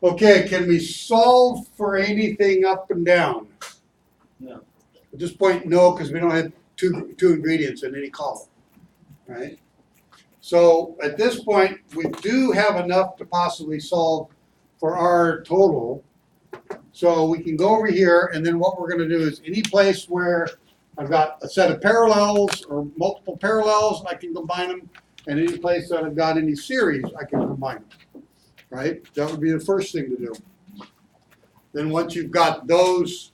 Okay, can we solve for anything up and down? No. At this point, no, because we don't have two ingredients in any column, right? So at this point, we do have enough to possibly solve for our total. So we can go over here, and then what we're going to do is any place where I've got a set of parallels or multiple parallels, I can combine them. And any place that I've got any series, I can combine them, right? That would be the first thing to do. Then once you've got those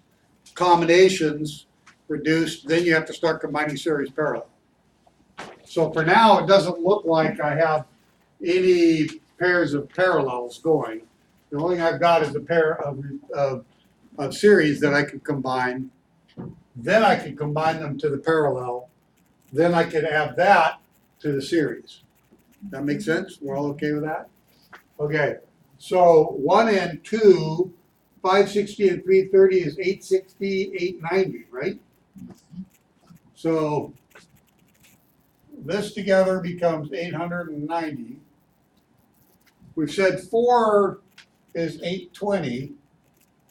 combinations reduced, then you have to start combining series parallel. So for now, it doesn't look like I have any pairs of parallels going. The only thing I've got is a pair of series that I can combine. Then I can combine them to the parallel. Then I can add that to the series. That makes sense? We're all okay with that? Okay. So 1 and 2, 560 and 330 is 860, 890, right? So this together becomes 890. We've said 4 is 820,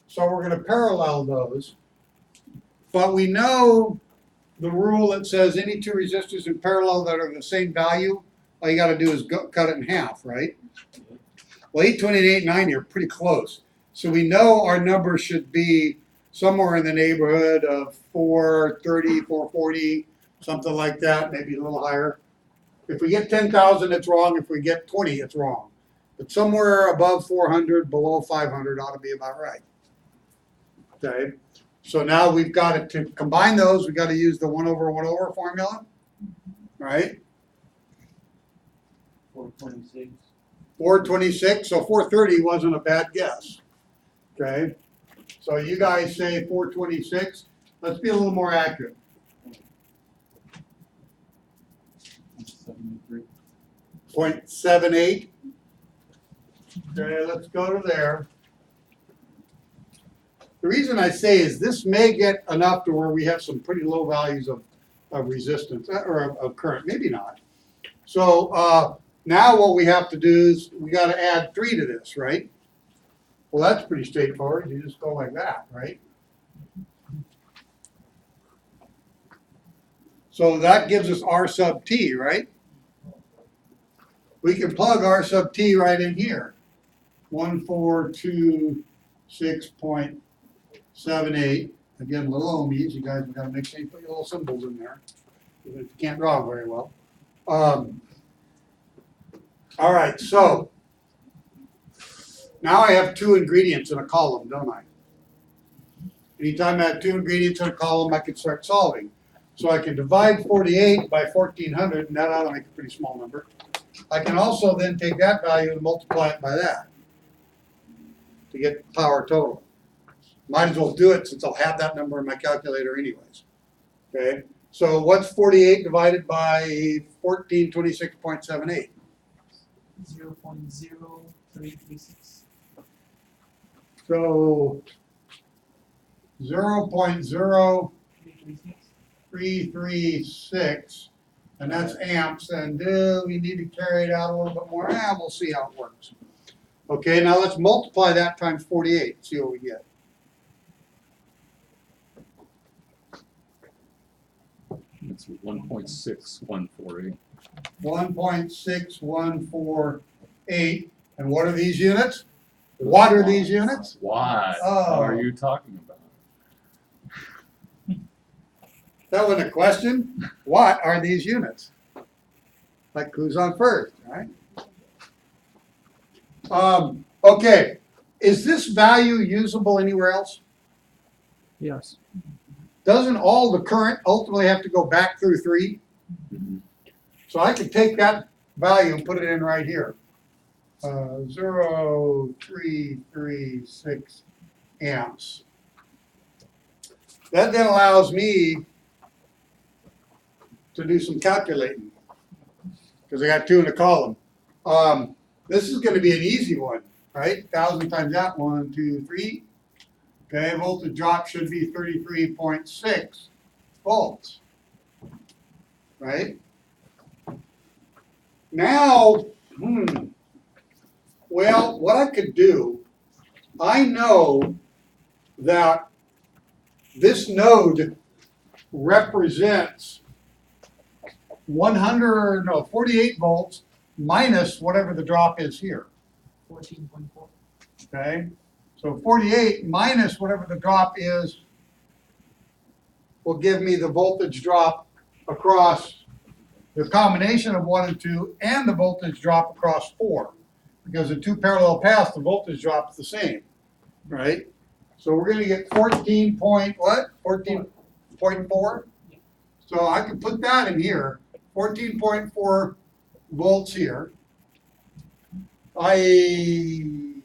so we're going to parallel those. But we know the rule that says any two resistors in parallel that are the same value, all you got to do is cut it in half, right? Well, 820 and 890 are pretty close. So we know our number should be somewhere in the neighborhood of 430, 440, something like that, maybe a little higher. If we get 10,000, it's wrong. If we get 20, it's wrong. But somewhere above 400, below 500 ought to be about right. Okay. So now we've got it to combine those. We've got to use the 1 over 1 over formula, right? 426. 426. So 430 wasn't a bad guess. Okay. So you guys say 426. Let's be a little more accurate. 73. 0.78. Okay, let's go to there. The reason I say is this may get enough to where we have some pretty low values of resistance or of current, maybe not. So now what we have to do is we got to add 3 to this, right? Well, that's pretty straightforward. You just go like that, right? So that gives us R sub T, right? We can plug R sub T right in here. 1426.78. Again, little ohms. You guys have got to make sure you put your little symbols in there. If you can't draw very well. All right, so now I have 2 ingredients in a column, don't I? Anytime I have 2 ingredients in a column, I can start solving. So I can divide 48 by 1400, and that ought to make a pretty small number. I can also then take that value and multiply it by that to get power total. Might as well do it since I'll have that number in my calculator anyways. Okay, so what's 48 divided by 1426.78? 0.0336. So 0.0336, and that's amps, and we need to carry it out a little bit more. We'll see how it works. Okay, now let's multiply that times 48, see what we get. It's 1.6148. 1.6148. And what are these units? What are these units? What Oh. are you talking about? That wasn't a question. What are these units? Like who's on first, right? Okay. Is this value usable anywhere else? Yes. Doesn't all the current ultimately have to go back through 3? Mhm. So I can take that value and put it in right here. 0.0336 amps. That then allows me to do some calculating because I got 2 in the column. This is going to be an easy one, right? 1,000 times that, 1, 2, 3. Okay, voltage drop should be 33.6 volts, right? Now, well, what I could do, I know that this node represents 48 volts minus whatever the drop is here, 14.4. okay? So 48 minus whatever the drop is will give me the voltage drop across the combination of 1 and 2 and the voltage drop across 4. Because in two parallel paths, the voltage drop is the same, right? So we're gonna get 14 point what? 14.4? So I can put that in here, 14.4 volts here. Can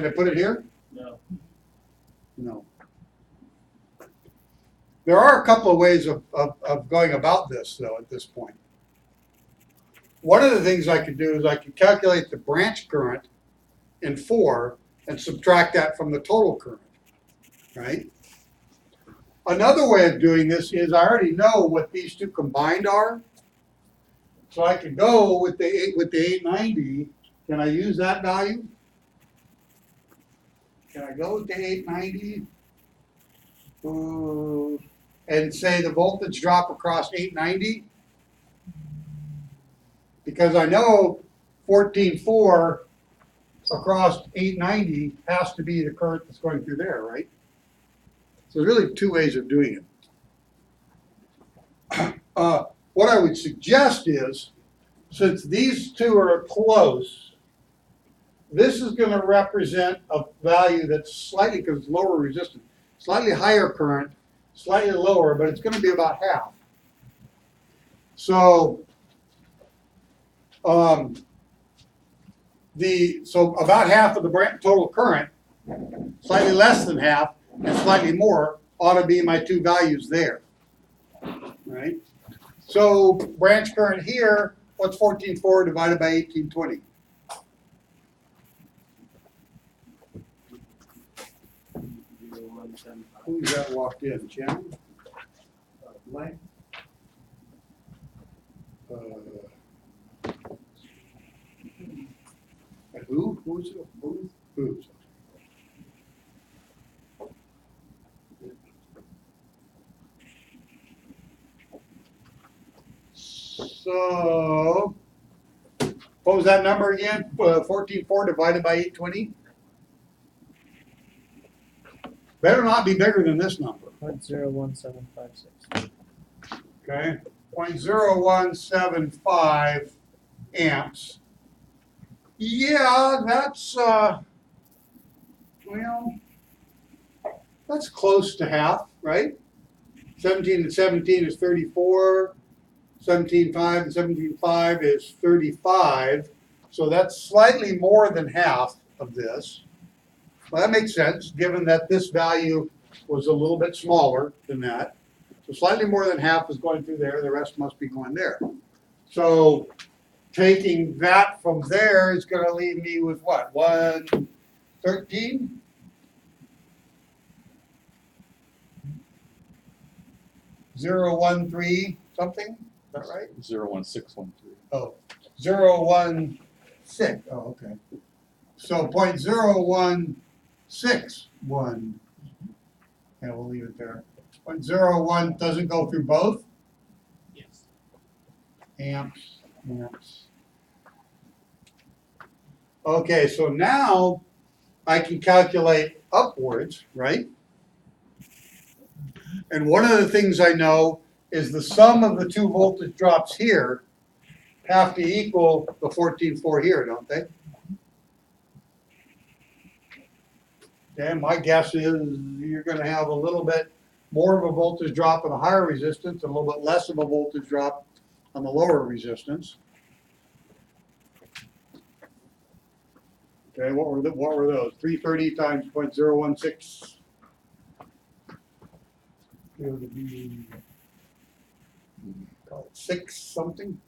I put it here? No. No. There are a couple of ways of going about this, though, at this point. One of the things I could do is I could calculate the branch current in 4 and subtract that from the total current, right? Another way of doing this is I already know what these two combined are. So I could go with the 890. Can I use that value? Can I go with the 890? And say the voltage drop across 890? Because I know 14.4 across 890 has to be the current that's going through there, right? So there's really two ways of doing it. What I would suggest is, since these two are close, this is going to represent a value that's slightly, because it's lower resistance, slightly higher current, slightly lower, but it's going to be about half. So, so about half of the total current, slightly less than half, and slightly more ought to be my two values there, right? So branch current here, what's 14.4 divided by 1820? Who's that walked in, Jim? Blank. Who? Who's it? Who's? So, what was that number again? 14.4 divided by 820? Better not be bigger than this number. 0.01756. Okay, 0.0175 amps. Yeah, that's, well, that's close to half, right? 17 and 17 is 34. 17.5 and 17.5 is 35. So that's slightly more than half of this. Well, that makes sense, given that this value was a little bit smaller than that. So slightly more than half is going through there. The rest must be going there. So taking that from there is going to leave me with what? 113? Zero, 1, 3, something? Is that right? 01613. Oh, 0.016. Oh, okay. So 0.0161. Yeah, we'll leave it there. 0.01 doesn't go through both? Yes. Amps. Okay, so now I can calculate upwards, right? And one of the things I know is the sum of the two voltage drops here have to equal the 14.4 here, don't they? Okay, my guess is you're going to have a little bit more of a voltage drop on the higher resistance and a little bit less of a voltage drop on the lower resistance. Okay, what were those? 330 times 0.016. It would be, call it 6 something.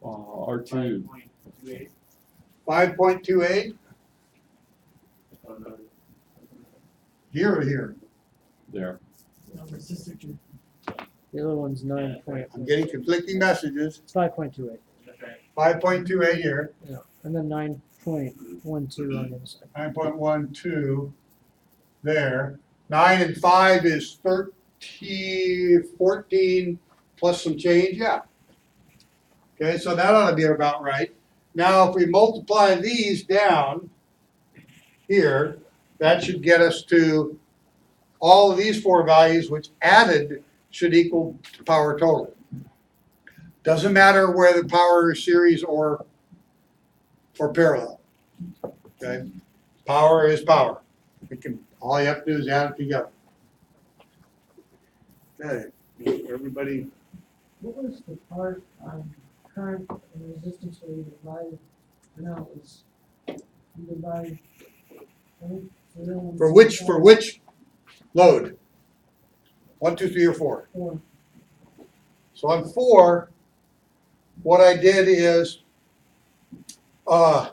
R2. 5.28. 5.28 Oh, no. here or here. There. No, resistor two. The other one's 9 point. I'm getting conflicting messages. It's 5.28. Okay. 5.28 here, Yeah, and then 9.12 on the other side. 9.12 there. 9 and 5 is 13, 14 plus some change, yeah. Okay, so that ought to be about right. Now, if we multiply these down here, that should get us to all of these four values, which added should equal power total. Doesn't matter whether power is series or parallel. Okay, power is power. It can, all you have to do is add it together. Okay, everybody. What was the part on current and resistance where you divide, no, it was, you divide. For which load? 1, 2, 3, or 4? 4. So on 4, what I did is I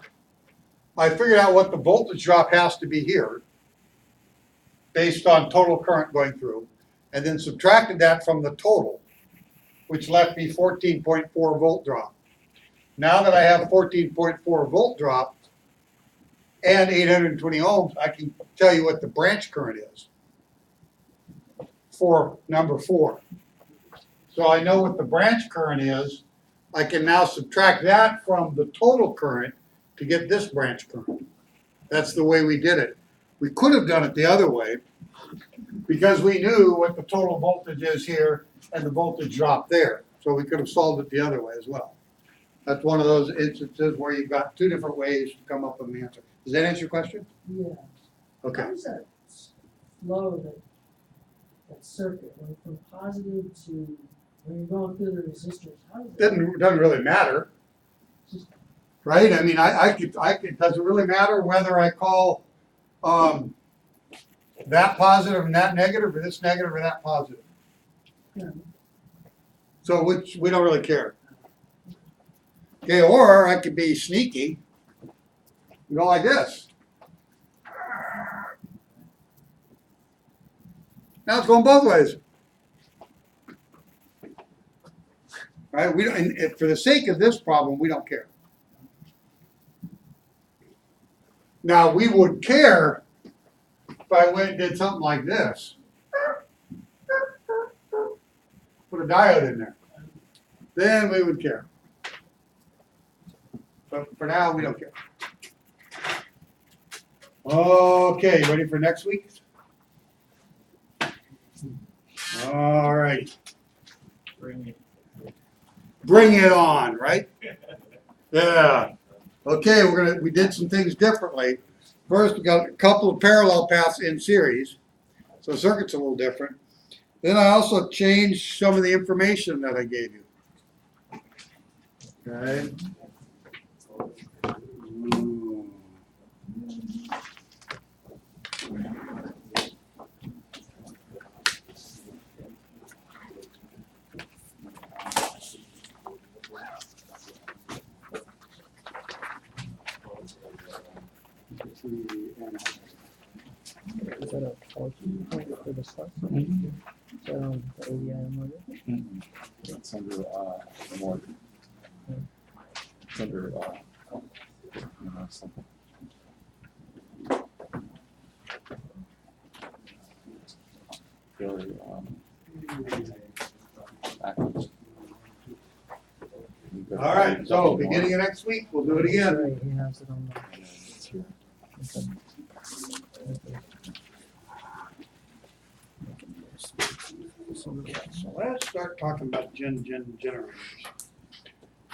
figured out what the voltage drop has to be here based on total current going through, and then subtracted that from the total, which left me 14.4 volt drop. Now that I have 14.4 volt drop and 820 ohms, I can tell you what the branch current is for number 4. So I know what the branch current is. I can now subtract that from the total current to get this branch current. That's the way we did it. We could have done it the other way because we knew what the total voltage is here and the voltage drop there. So we could have solved it the other way as well. That's one of those instances where you've got two different ways to come up with an answer. Does that answer your question? Yeah. Okay. How does that flow, that circuit, from positive to, when you're going through the resistors, how does that? Doesn't really matter, right? I mean, I could, does it really matter whether I call that positive and that negative, or this negative or that positive? Yeah. So which, we don't really care. Okay, or I could be sneaky, go like this. Now it's going both ways. Right? We don't, and for the sake of this problem, we don't care. Now we would care if I went and did something like this. Put a diode in there. Then we would care. But for now, we don't care. Okay, ready for next week? All right. Bring it on, right? Yeah. Okay, we did some things differently. First, we got a couple of parallel paths in series, so the circuit's a little different. Then I also changed some of the information that I gave you. Okay. Is that a talking point for the stuff? Mhm. Is that on the AVI motor? It's under more. It's under something. Very active. All right, so beginning of next week, we'll do it again. Right, he has it on the. Okay. So let's start talking about generators.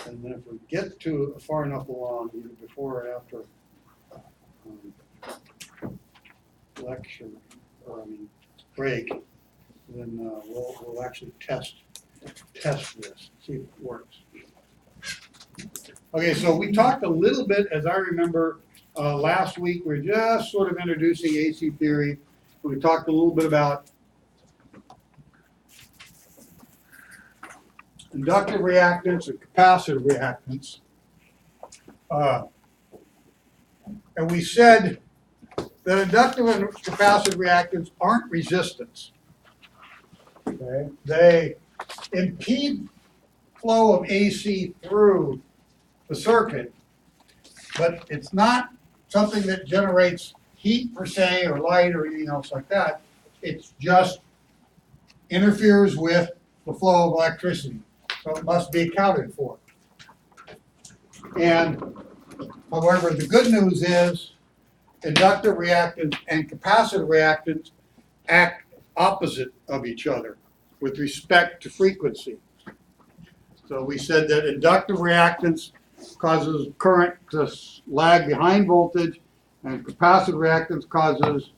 And then if we get to far enough along, either before or after lecture, or break, then we'll actually test this, see if it works. Okay, so we talked a little bit, as I remember, last week. We were just sort of introducing AC theory. We talked a little bit about inductive reactance and capacitive reactance. And we said that inductive and capacitive reactance aren't resistance. Okay? impede flow of AC through the circuit, but it's not something that generates heat per se, or light, or anything else like that. It's just interferes with the flow of electricity, so it must be accounted for. And however, the good news is inductive reactance and capacitive reactance act opposite of each other with respect to frequency. So we said that inductive reactance causes current to lag behind voltage, and capacitive reactance causes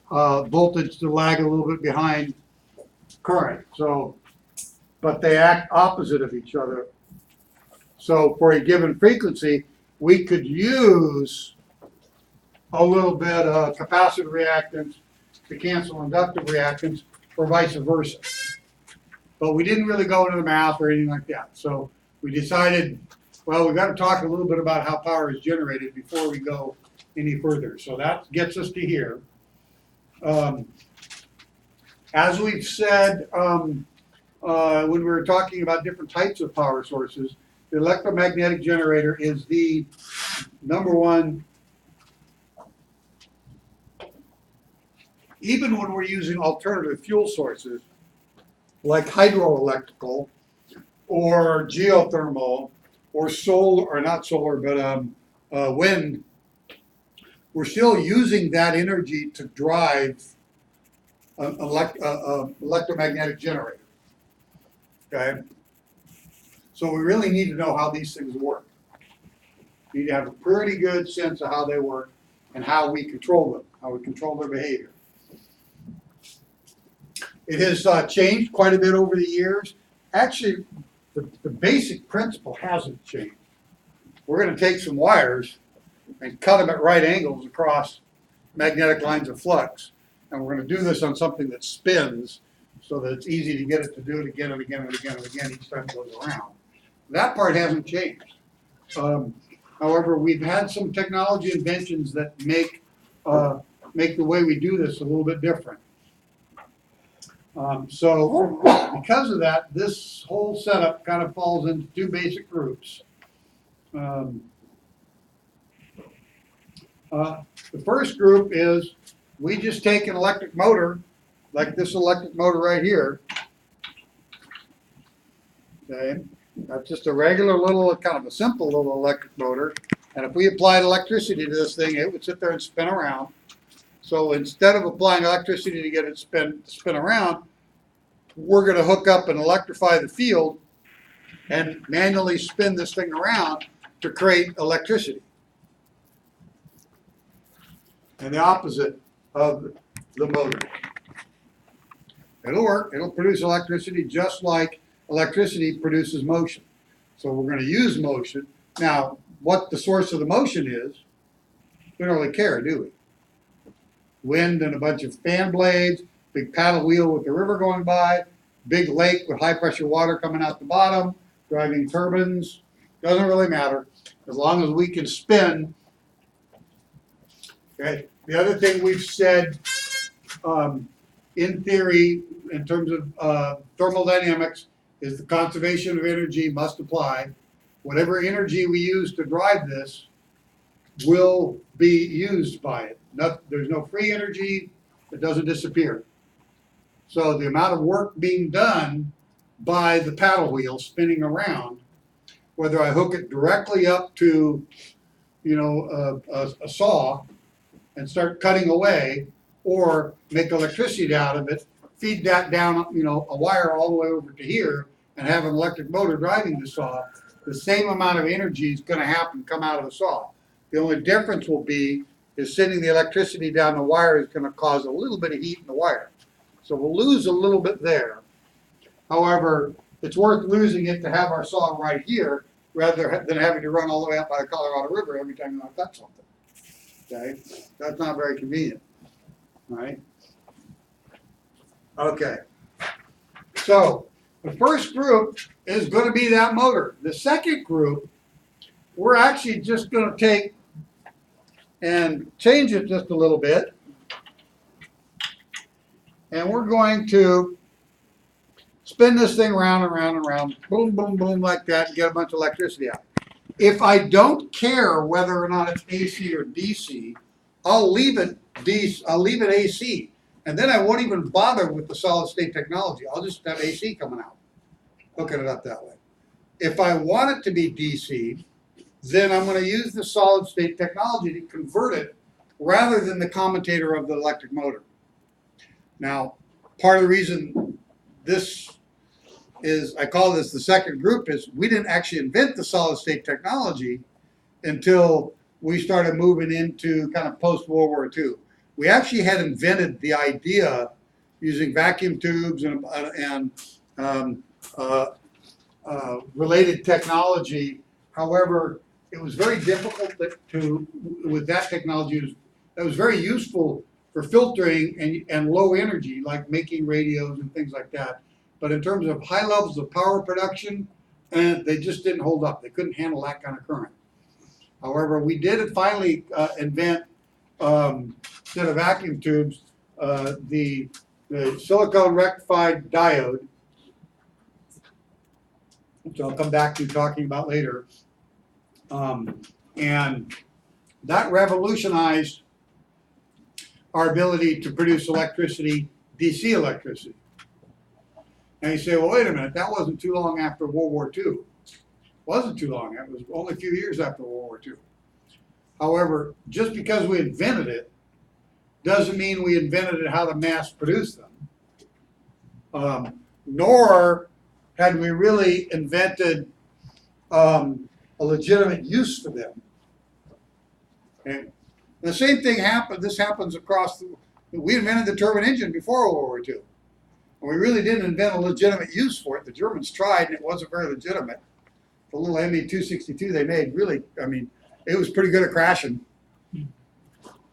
voltage to lag a little bit behind current. So, but they act opposite of each other. So for a given frequency, we could use a little bit of capacitive reactance to cancel inductive reactance, or vice versa. But we didn't really go into the math or anything like that. So we decided, well, we've got to talk a little bit about how power is generated before we go any further. So that gets us to here. As we've said when we were talking about different types of power sources, the electromagnetic generator is the number one. Even when we're using alternative fuel sources, like hydroelectrical, or geothermal, or solar, or not solar, but wind, we're still using that energy to drive an electromagnetic generator. Okay? So we really need to know how these things work. We need to have a pretty good sense of how they work and how we control them, how we control their behavior. It has changed quite a bit over the years. Actually, the basic principle hasn't changed. We're going to take some wires and cut them at right angles across magnetic lines of flux. And we're going to do this on something that spins so that it's easy to get it to do it again and again and again and again each time it goes around. That part hasn't changed. However, we've had some technology inventions that make the way we do this a little bit different. So because of that, this whole setup kind of falls into two basic groups. The first group is we just take an electric motor, like this electric motor right here. Okay, that's just a regular little, kind of a simple little electric motor. And if we applied electricity to this thing, it would sit there and spin around. So instead of applying electricity to get it to spin around, we're going to hook up and electrify the field and manually spin this thing around to create electricity. And the opposite of the motor. It'll work. It'll produce electricity just like electricity produces motion. So we're going to use motion. Now, what the source of the motion is, we don't really care, do we? Wind and a bunch of fan blades, big paddle wheel with the river going by, big lake with high pressure water coming out the bottom, driving turbines. Doesn't really matter as long as we can spin. Okay. The other thing we've said in theory, in terms of thermodynamics, is the conservation of energy must apply. Whatever energy we use to drive this will be used by it. There's no free energy. It doesn't disappear. So the amount of work being done by the paddle wheel spinning around, whether I hook it directly up to, a saw and start cutting away, or make electricity out of it, feed that down, a wire all the way over to here, and have an electric motor driving the saw, the same amount of energy is going to come out of the saw. The only difference will be is sending the electricity down the wire is going to cause a little bit of heat in the wire. So we'll lose a little bit there. However, it's worth losing it to have our saw right here rather than having to run all the way up by the Colorado River every time you want to cut something. Okay? That's not very convenient. Right? Okay. So the first group is going to be that motor. The second group, we're actually just going to take and change it just a little bit. And we're going to spin this thing around and around and around, boom, boom, boom, like that, and get a bunch of electricity out. If I don't care whether or not it's AC or DC, I'll leave it AC, and then I won't even bother with the solid state technology. I'll just have AC coming out, hooking it up that way. If I want it to be DC, then I'm going to use the solid state technology to convert it rather than the commutator of the electric motor. Now, part of the reason this is, I call this the second group, is we didn't actually invent the solid state technology until we started moving into kind of post-World War II. We actually had invented the idea using vacuum tubes and related technology. However, it was very difficult with that technology. That was very useful for filtering and low energy, like making radios and things like that. But in terms of high levels of power production, they just didn't hold up. They couldn't handle that kind of current. However, we did finally invent, instead of vacuum tubes, the silicone rectified diode, which I'll come back to talking about later. And that revolutionized our ability to produce electricity, DC electricity. And you say, well, wait a minute, that wasn't too long after World War II. It wasn't too long, it was only a few years after World War II. However, just because we invented it, doesn't mean we invented it how to mass produce them. Nor had we really invented a legitimate use for them. And the same thing happened, this happens across we invented the turbine engine before World War II. And we really didn't invent a legitimate use for it. The Germans tried and it wasn't very legitimate. The little ME-262 they made really, I mean, it was pretty good at crashing.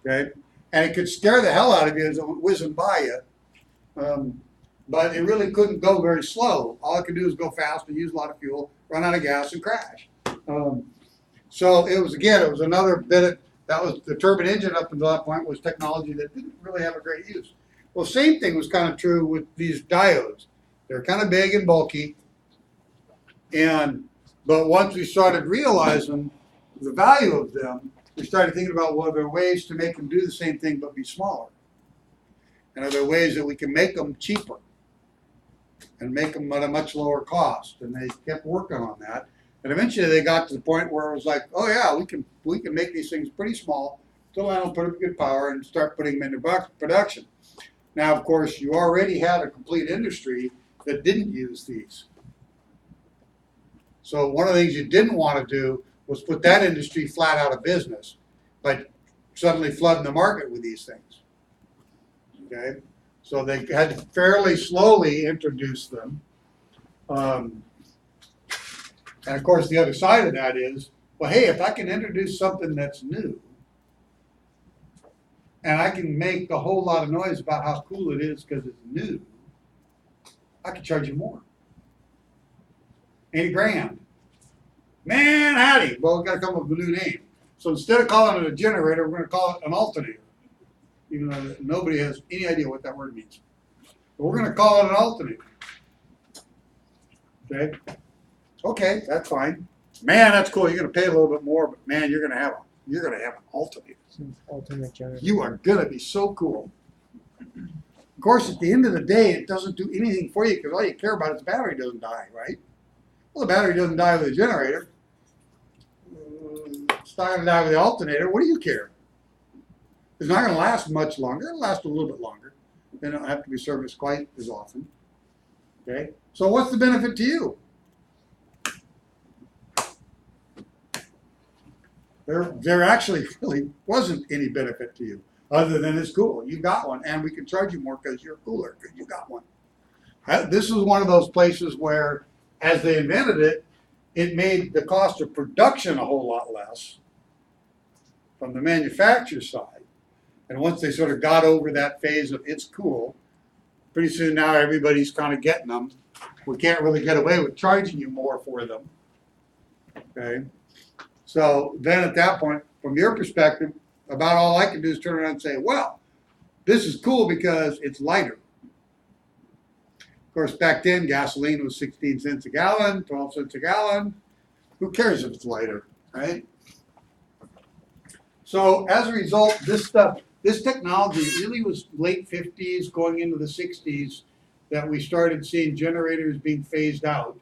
Okay? And it could scare the hell out of you as it was whizzing by you. But it really couldn't go very slow. All it could do is go fast and use a lot of fuel, run out of gas, and crash. So it was, again, it was another bit of, that was the turbine engine up until that point was technology that didn't really have a great use. Well, same thing was kind of true with these diodes. They're kind of big and bulky. But once we started realizing the value of them, we started thinking about, well, there are ways to make them do the same thing but be smaller. And are there ways that we can make them cheaper and make them at a much lower cost? And they kept working on that. And eventually they got to the point where it was like, oh yeah, we can make these things pretty small, still handle pretty good power, and start putting them into production. Now, of course, you already had a complete industry that didn't use these. So one of the things you didn't want to do was put that industry flat out of business by suddenly flooding the market with these things. Okay, so they had to fairly slowly introduce them. And of course, the other side of that is, well, hey, if I can introduce something that's new, and I can make a whole lot of noise about how cool it is because it's new, I can charge you more. 80 grand. Man, howdy. Well, we've got to come up with a new name. So instead of calling it a generator, we're going to call it an alternator, even though nobody has any idea what that word means. But we're going to call it an alternator. Okay? Okay, that's fine. Man, that's cool. You're going to pay a little bit more, but man, you're going to have an alternator. Alternate generator. You are going to be so cool. Of course, at the end of the day, it doesn't do anything for you because all you care about is the battery doesn't die, right? Well, the battery doesn't die with the generator. It's not going to die with the alternator. What do you care? It's not going to last much longer. It'll last a little bit longer. They don't have to be serviced quite as often. Okay? So what's the benefit to you? There actually really wasn't any benefit to you other than it's cool. You got one, and we can charge you more because you're cooler because you got one. This was one of those places where, as they invented it, it made the cost of production a whole lot less from the manufacturer side. And once they sort of got over that phase of it's cool, pretty soon now everybody's kind of getting them. We can't really get away with charging you more for them. Okay? So then at that point, from your perspective, about all I can do is turn around and say, well, this is cool because it's lighter. course, back then, gasoline was 16 cents a gallon, 12 cents a gallon. Who cares if it's lighter, right? So as a result, this technology really was late 50s, going into the 60s, that we started seeing generators being phased out.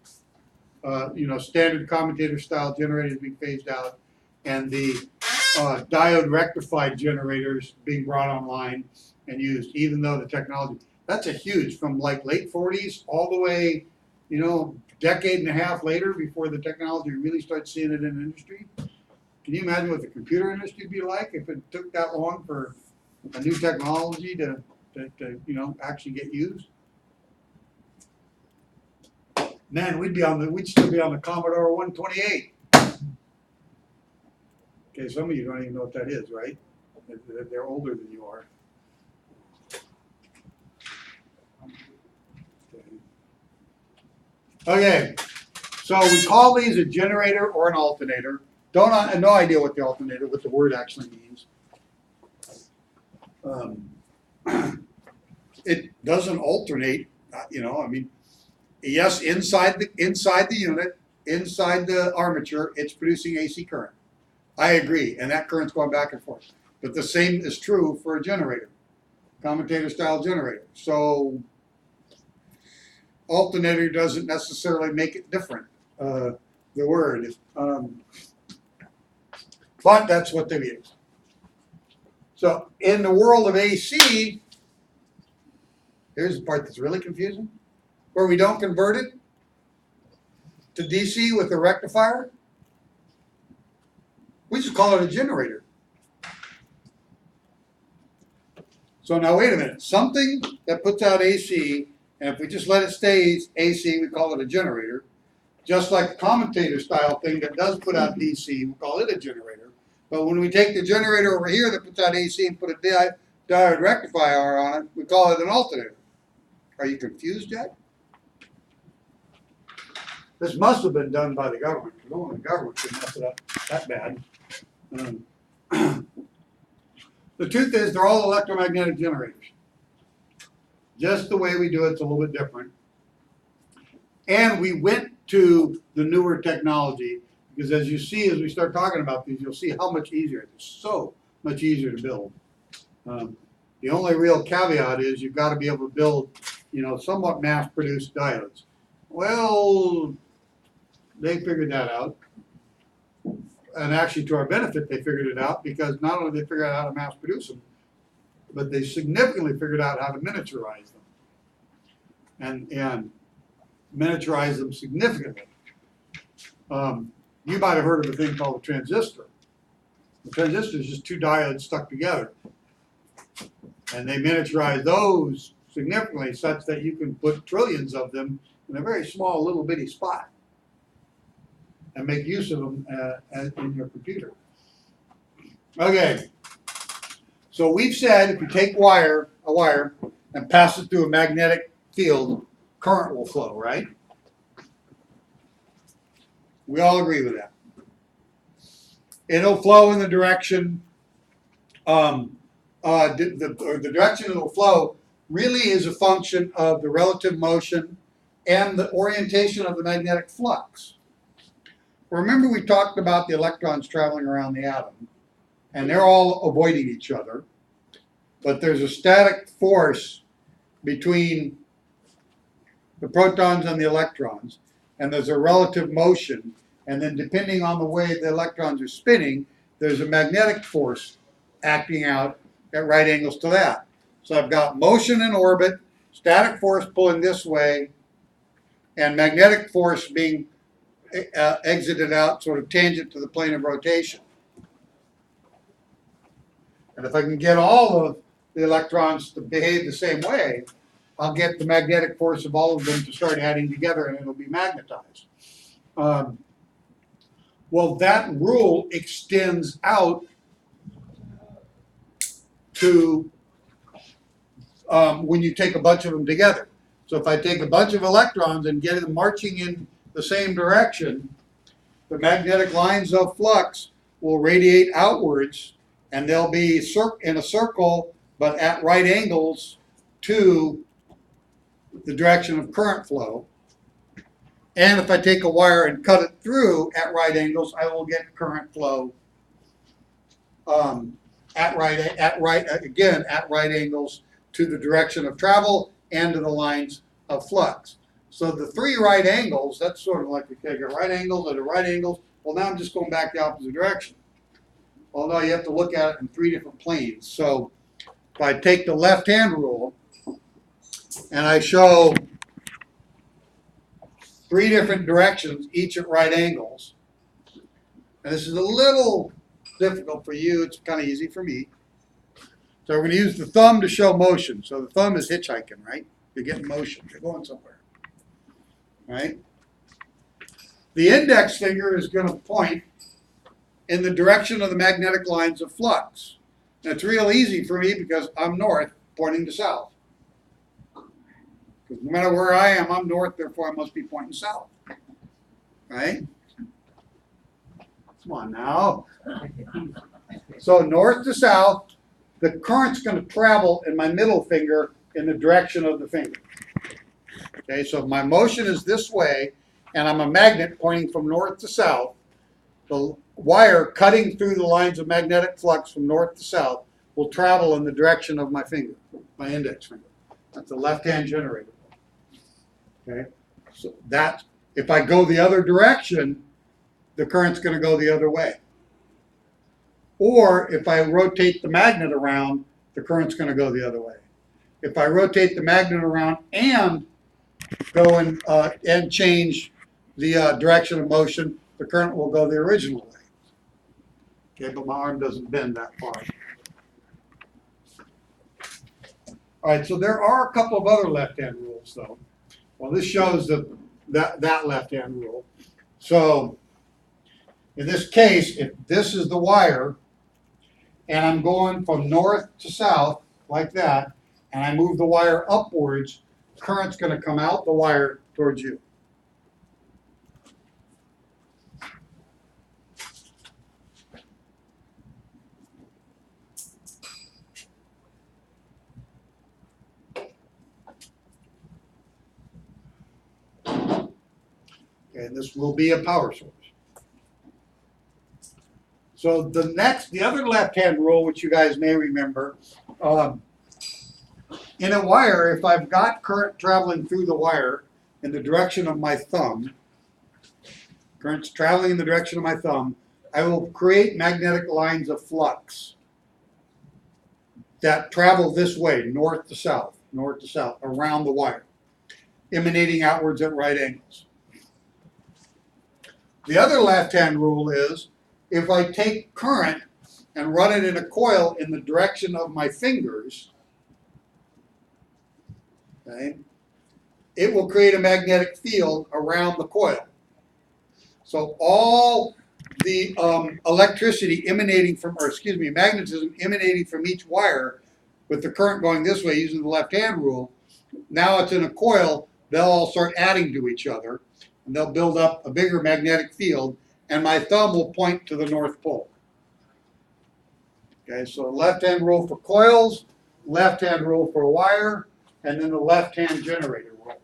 Standard commutator style generators being phased out, and the diode rectified generators being brought online and used, even though the technology, that's a huge, from like late 40s all the way, decade and a half later before the technology really starts seeing it in the industry. Can you imagine what the computer industry would be like if it took that long for a new technology to actually get used? Man, we'd still be on the Commodore 128. Okay, some of you don't even know what that is, right? They're older than you are. Okay, so we call these a generator or an alternator. No idea what the word actually means. It doesn't alternate, yes, inside the unit, inside the armature, it's producing AC current. I agree, and that current's going back and forth. But the same is true for a generator, commutator style generator. So alternator doesn't necessarily make it different, the word. But that's what they use. So in the world of AC, here's the part that's really confusing, where we don't convert it to DC with a rectifier. We just call it a generator. So now wait a minute, something that puts out AC, and if we just let it stay AC, we call it a generator. Just like the commutator style thing that does put out DC, we call it a generator. But when we take the generator over here that puts out AC and put a diode rectifier on it, we call it an alternator. Are you confused yet? This must have been done by the government, because only the government could mess it up that bad. The truth is, they're all electromagnetic generators. Just the way we do it's a little bit different. And we went to the newer technology, because as you see, as we start talking about these, you'll see how much easier it is. So much easier to build. The only real caveat is you've got to be able to build, somewhat mass-produced diodes. Well, they figured that out. And actually, to our benefit, they figured it out, because not only did they figure out how to mass produce them, but they significantly figured out how to miniaturize them. And miniaturize them significantly. You might have heard of a thing called a transistor. The transistor is just two diodes stuck together. And they miniaturize those significantly such that you can put trillions of them in a very small little bitty spot and make use of them in your computer. Okay, so we've said if you take a wire and pass it through a magnetic field, current will flow, right? We all agree with that. It'll flow in the direction, the direction it'll flow really is a function of the relative motion and the orientation of the magnetic flux. Remember, we talked about the electrons traveling around the atom, and they're all avoiding each other, but there's a static force between the protons and the electrons, and there's a relative motion, and then depending on the way the electrons are spinning, there's a magnetic force acting out at right angles to that. So I've got motion in orbit, static force pulling this way, and magnetic force being exited out sort of tangent to the plane of rotation. And if I can get all of the electrons to behave the same way, I'll get the magnetic force of all of them to start adding together, and it'll be magnetized. Well, that rule extends out to when you take a bunch of them together. So if I take a bunch of electrons and get them marching in the same direction, the magnetic lines of flux will radiate outwards, and they'll be in a circle, but at right angles to the direction of current flow. And if I take a wire and cut it through at right angles, I will get current flow at right angles to the direction of travel and to the lines of flux. So the three right angles, that's sort of like, okay, I got right angles and right angles. Well, now I'm just going back the opposite direction. Although you have to look at it in three different planes. So if I take the left-hand rule and I show three different directions, each at right angles, and this is a little difficult for you, it's kind of easy for me. So we're going to use the thumb to show motion. So the thumb is hitchhiking, right? You're getting motion. You're going somewhere, right? The index finger is going to point in the direction of the magnetic lines of flux. And it's real easy for me because I'm north, pointing to south. Because no matter where I am, I'm north, therefore I must be pointing south. Right? Come on now. So north to south, the current's going to travel in my middle finger in the direction of the finger. Okay, so if my motion is this way, and I'm a magnet pointing from north to south, the wire cutting through the lines of magnetic flux from north to south will travel in the direction of my finger, my index finger. That's a left-hand generator. Okay, so that, if I go the other direction, the current's going to go the other way. Or if I rotate the magnet around, the current's going to go the other way. If I rotate the magnet around and go and change the direction of motion, the current will go the original way. Okay, but my arm doesn't bend that far. All right, so there are a couple of other left-hand rules, though. Well, this shows that left-hand rule. So in this case, if this is the wire, and I'm going from north to south, like that, and I move the wire upwards, current's going to come out the wire towards you. And this will be a power source. So the other left-hand rule, which you guys may remember, in a wire, if I've got current traveling through the wire in the direction of my thumb, current's traveling in the direction of my thumb, I will create magnetic lines of flux that travel this way, north to south, around the wire, emanating outwards at right angles. The other left-hand rule is, if I take current and run it in a coil in the direction of my fingers, okay, it will create a magnetic field around the coil. So all the electricity emanating from, magnetism emanating from each wire, with the current going this way using the left-hand rule, now it's in a coil, they'll all start adding to each other, and they'll build up a bigger magnetic field, and my thumb will point to the North Pole. Okay, so left-hand rule for coils, left-hand rule for wire, and then the left-hand generator rule.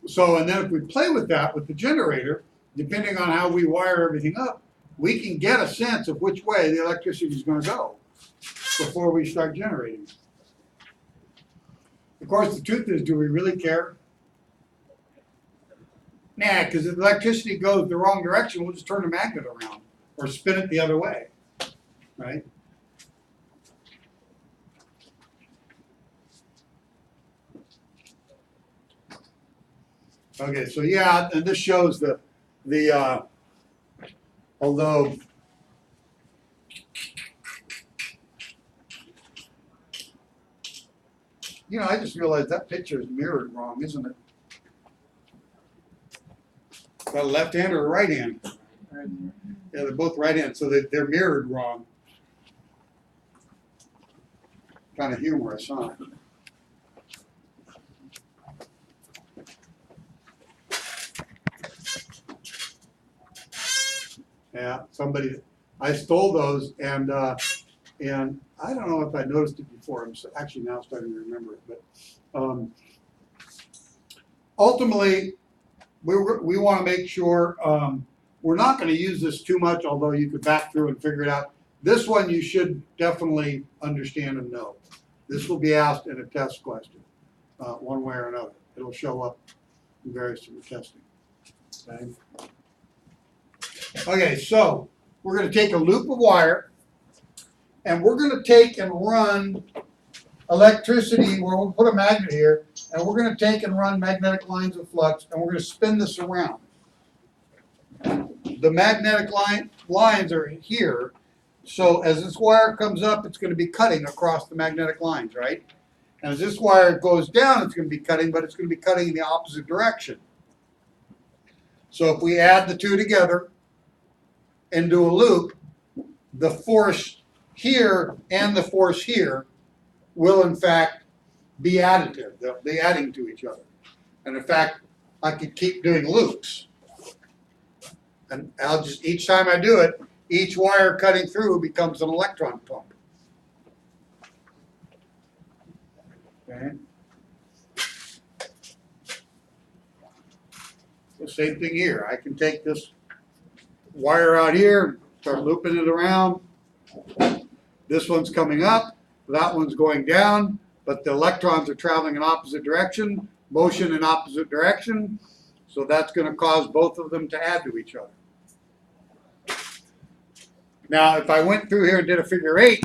So, and then if we play with that with the generator, depending on how we wire everything up, we can get a sense of which way the electricity is going to go before we start generating. Of course, the truth is, do we really care? Nah, because if the electricity goes the wrong direction, we'll just turn the magnet around or spin it the other way, right? Okay, so yeah, and this shows although you know, I just realized that picture is mirrored wrong, isn't it? Got a left hand or a right hand? Yeah, they're both right hands, so they're mirrored wrong. Kind of humorous, huh? Yeah, somebody I stole those, and I don't know if I noticed it before. I'm actually now starting to remember it, but ultimately, we want to make sure we're not going to use this too much, although you could back through and figure it out. This one you should definitely understand and know. This will be asked in a test question, one way or another. It'll show up in various different testing. Okay. Okay, so we're going to take a loop of wire, and we're going to take and run electricity. We'll put a magnet here, and we're going to take and run magnetic lines of flux, and we're going to spin this around. The magnetic lines are here, so as this wire comes up, it's going to be cutting across the magnetic lines, right? And as this wire goes down, it's going to be cutting, but it's going to be cutting in the opposite direction. So if we add the two together into a loop, the force here and the force here will in fact be additive. They'll be adding to each other. And in fact, I could keep doing loops. And I'll just, each time I do it, each wire cutting through becomes an electron pump. Okay. The same thing here. I can take this wire out here, start looping it around. This one's coming up, that one's going down, but the electrons are traveling in opposite direction, motion in opposite direction, so that's going to cause both of them to add to each other. Now, if I went through here and did a figure 8,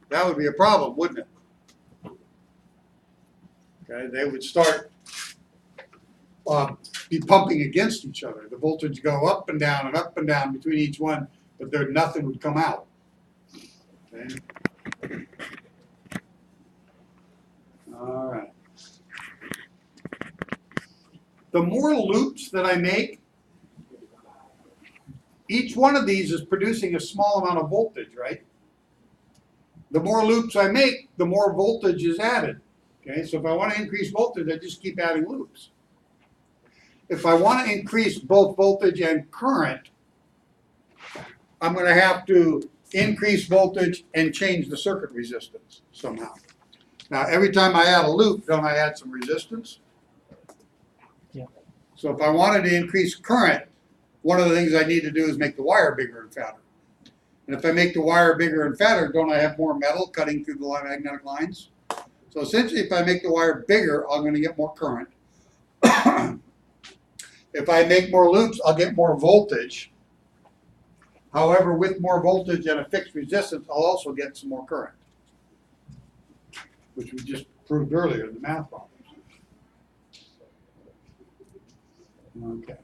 that would be a problem, wouldn't it? Okay, they would start be pumping against each other. The voltage go up and down between each one, but there nothing would come out. Okay. All right. The more loops that I make, each one of these is producing a small amount of voltage, right? The more loops I make, the more voltage is added. Okay, so if I want to increase voltage, I just keep adding loops. If I want to increase both voltage and current, I'm going to have to increase voltage and change the circuit resistance somehow. Now, every time I add a loop, don't I add some resistance? Yeah. So if I wanted to increase current, one of the things I need to do is make the wire bigger and fatter. And if I make the wire bigger and fatter, don't I have more metal cutting through the magnetic lines? So essentially, if I make the wire bigger, I'm going to get more current. If I make more loops, I'll get more voltage. However, with more voltage and a fixed resistance, I'll also get some more current, which we just proved earlier in the math problems. Okay.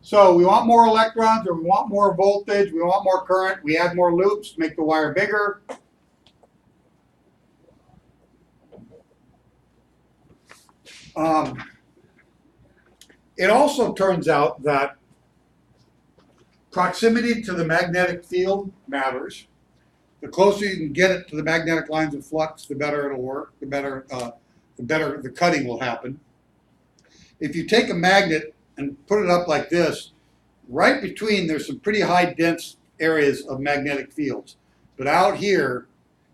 So we want more electrons, or we want more voltage, we want more current, we add more loops to make the wire bigger. It also turns out that proximity to the magnetic field matters. The closer you can get it to the magnetic lines of flux, the better it'll work, the better the cutting will happen. If you take a magnet and put it up like this, right between there's some pretty high dense areas of magnetic fields. But out here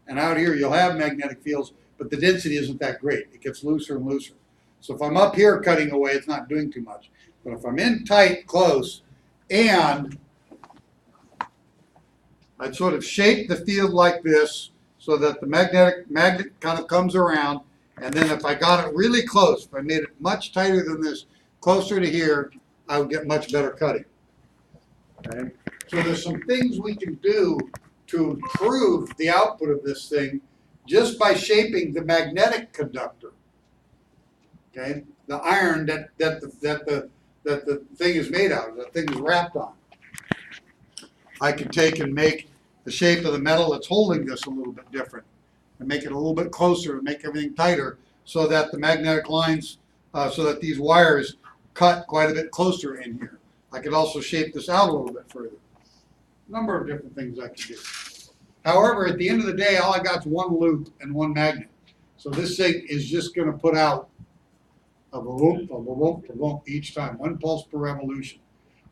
and out here you'll have magnetic fields, but the density isn't that great. It gets looser and looser. So if I'm up here cutting away, it's not doing too much. But if I'm in tight, close, and I'd sort of shape the field like this so that the magnet kind of comes around, and then if I got it really close, if I made it much tighter than this, closer to here, I would get much better cutting. Okay? So there's some things we can do to improve the output of this thing just by shaping the magnetic conductor. Okay, the iron that the thing is made out of, that thing is wrapped on. I can take and make the shape of the metal that's holding this a little bit different, and make it a little bit closer, and make everything tighter, so that the magnetic lines, so that these wires cut quite a bit closer in here. I could also shape this out a little bit further. A number of different things I can do. However, at the end of the day, all I got is one loop and one magnet. So this thing is just going to put out a boom, each time, one pulse per revolution.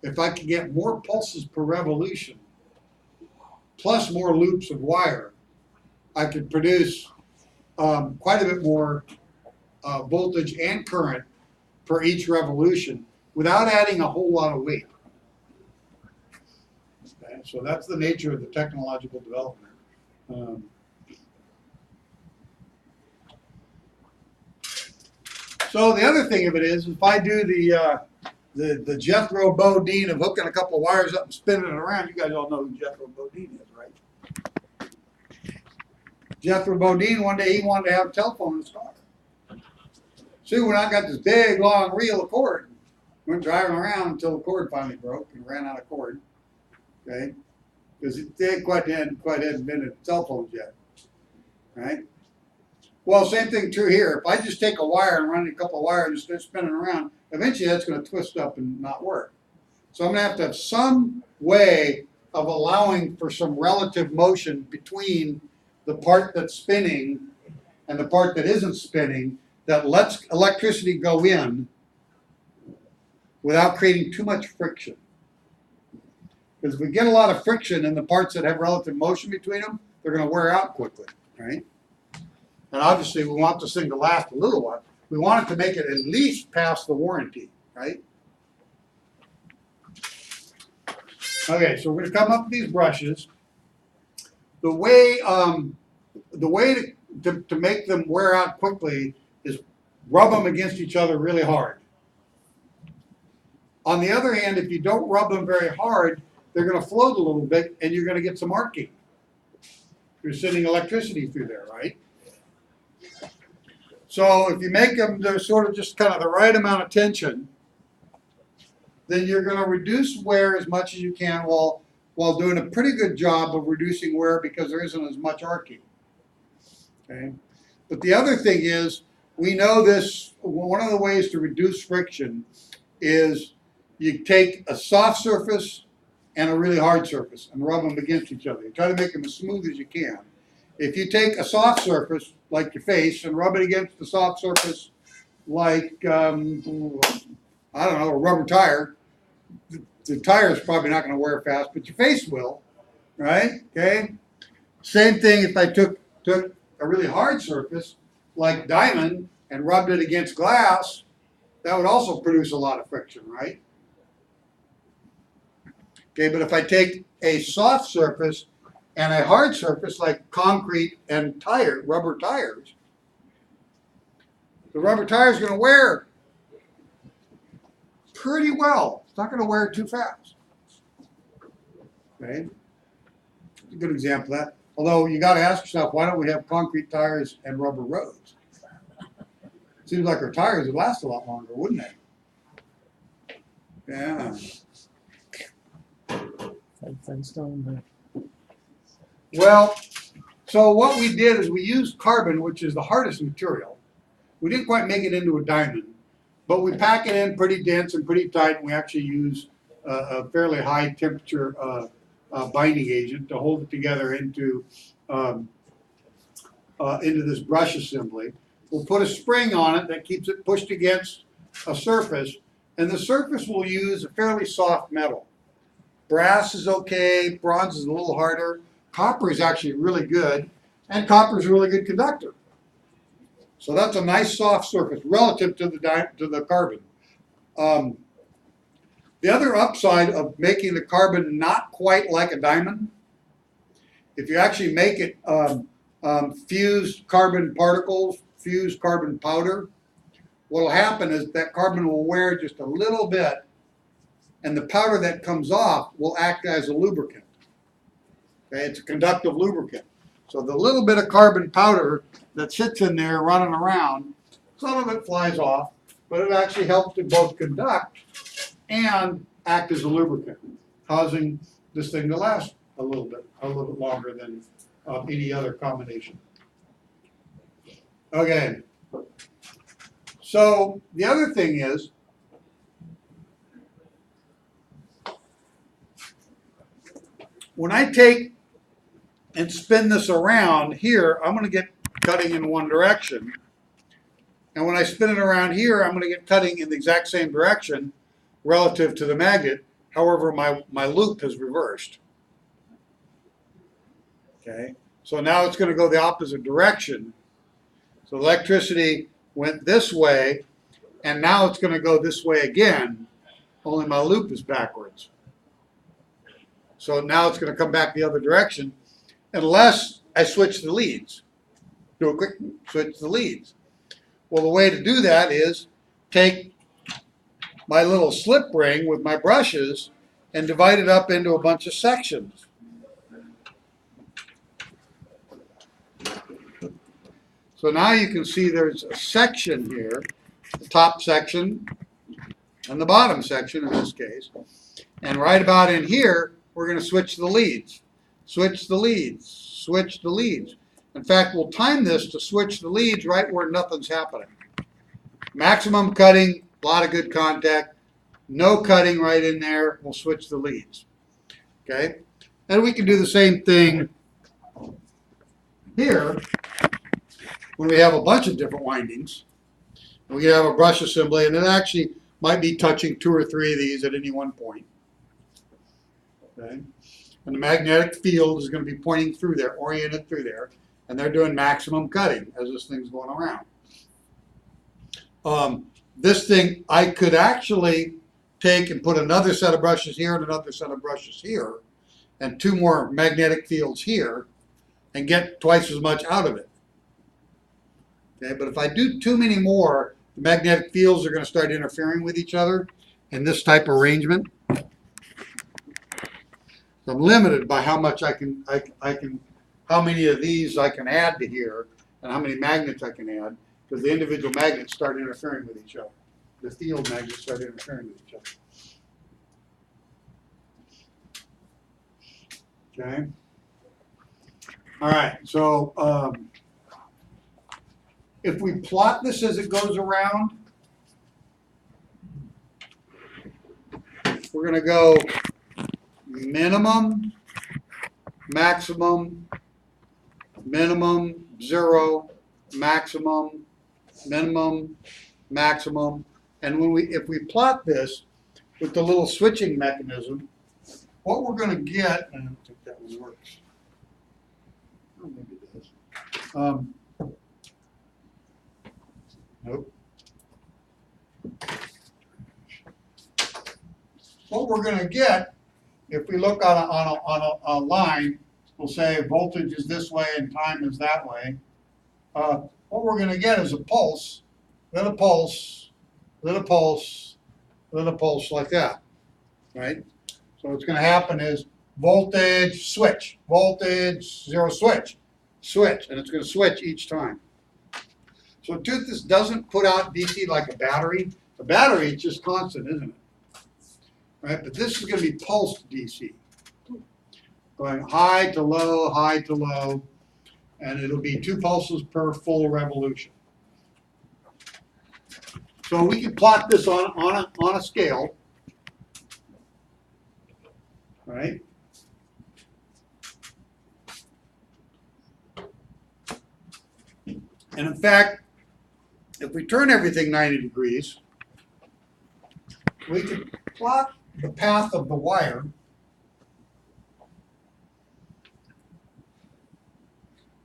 if I could get more pulses per revolution, plus more loops of wire, I could produce quite a bit more voltage and current per each revolution without adding a whole lot of weight. Okay, so that's the nature of the technological development. So the other thing of it is, if I do the Jethro Bodine of hooking a couple of wires up and spinning it around, you guys all know who Jethro Bodine is, right? Jethro Bodine, one day he wanted to have a telephone in his car. So when I got this big long reel of cord, went driving around until the cord finally broke and ran out of cord. Okay, because they hadn't invented cell phones yet, right? Well, same thing true here. If I just take a wire and run a couple of wires and start spinning around, eventually that's going to twist up and not work. So I'm going to have some way of allowing for some relative motion between the part that's spinning and the part that isn't spinning that lets electricity go in without creating too much friction. Because if we get a lot of friction in the parts that have relative motion between them, they're going to wear out quickly, right? And obviously we want this thing to last a little while. We want it to make it at least past the warranty, right? Okay, so we're going to come up with these brushes. The way to make them wear out quickly is rub them against each other really hard. On the other hand, if you don't rub them very hard, they're going to float a little bit and you're going to get some arcing. You're sending electricity through there, right? So if you make them, they're sort of just kind of the right amount of tension, then you're going to reduce wear as much as you can while doing a pretty good job of reducing wear because there isn't as much arcing. Okay? But the other thing is, we know this, one of the ways to reduce friction is you take a soft surface and a really hard surface and rub them against each other. You try to make them as smooth as you can. If you take a soft surface, like your face, and rub it against the soft surface like, I don't know, a rubber tire, the tire is probably not going to wear fast, but your face will, right? Okay? Same thing if I took a really hard surface like diamond and rubbed it against glass, that would also produce a lot of friction, right? Okay, but if I take a soft surface and a hard surface like concrete and rubber tires, the rubber tire is going to wear pretty well. It's not going to wear too fast. Okay, a good example of that. Although you got to ask yourself, why don't we have concrete tires and rubber roads? Seems like our tires would last a lot longer, wouldn't they? Yeah. Flintstone. Well, so what we did is we used carbon, which is the hardest material. We didn't quite make it into a diamond, but we pack it in pretty dense and pretty tight, and we actually use a fairly high temperature binding agent to hold it together into this brush assembly. We'll put a spring on it that keeps it pushed against a surface, and the surface will use a fairly soft metal. Brass is okay, bronze is a little harder, copper is actually really good, and copper is a really good conductor. So that's a nice soft surface relative to the carbon. The other upside of making the carbon not quite like a diamond, if you actually make it fused carbon particles, fused carbon powder, what will happen is that carbon will wear just a little bit, and the powder that comes off will act as a lubricant. Okay, it's a conductive lubricant. So the little bit of carbon powder that sits in there running around, some of it flies off, but it actually helps to both conduct and act as a lubricant, causing this thing to last a little bit longer than any other combination. Okay. So the other thing is, when I take and spin this around here, I'm going to get cutting in one direction. And when I spin it around here, I'm going to get cutting in the exact same direction relative to the magnet. However, my loop has reversed. Okay, so now it's going to go the opposite direction. So electricity went this way, and now it's going to go this way again, only my loop is backwards. So now it's going to come back the other direction, unless I switch the leads. Do a quick switch the leads. Well, the way to do that is take my little slip ring with my brushes and divide it up into a bunch of sections. So now you can see there's a section here, the top section and the bottom section in this case. And right about in here, we're going to switch the leads. Switch the leads. Switch the leads. In fact, we'll time this to switch the leads right where nothing's happening. Maximum cutting, a lot of good contact. No cutting right in there. We'll switch the leads. Okay? And we can do the same thing here when we have a bunch of different windings. We can have a brush assembly, and it actually might be touching 2 or 3 of these at any one point. Okay? And the magnetic field is going to be pointing through there, oriented through there, and they're doing maximum cutting as this thing's going around. This thing, I could actually take and put another set of brushes here and another set of brushes here, and 2 more magnetic fields here, and get twice as much out of it. Okay, but if I do too many more, the magnetic fields are going to start interfering with each other in this type of arrangement. So I'm limited by how much I can, how many of these I can add to here, and how many magnets I can add, because the individual magnets start interfering with each other. The field magnets start interfering with each other. Okay. All right. So if we plot this as it goes around, we're going to go minimum, maximum, minimum, 0, maximum, minimum, maximum. And when if we plot this with the little switching mechanism, what we're going to get, and I don't think that one works. Oh, maybe it does. Nope. What we're going to get, if we look on a line, we'll say voltage is this way and time is that way. What we're going to get is a pulse, then a pulse, then a pulse, then a pulse like that, right? So what's going to happen is voltage, switch, voltage, 0, switch, switch, and it's going to switch each time. So a tooth doesn't put out DC like a battery. A battery is just constant, isn't it? Right? But this is going to be pulsed DC. Going high to low, and it'll be 2 pulses per full revolution. So we can plot this on a scale, right? And in fact, if we turn everything 90 degrees, we can plot the path of the wire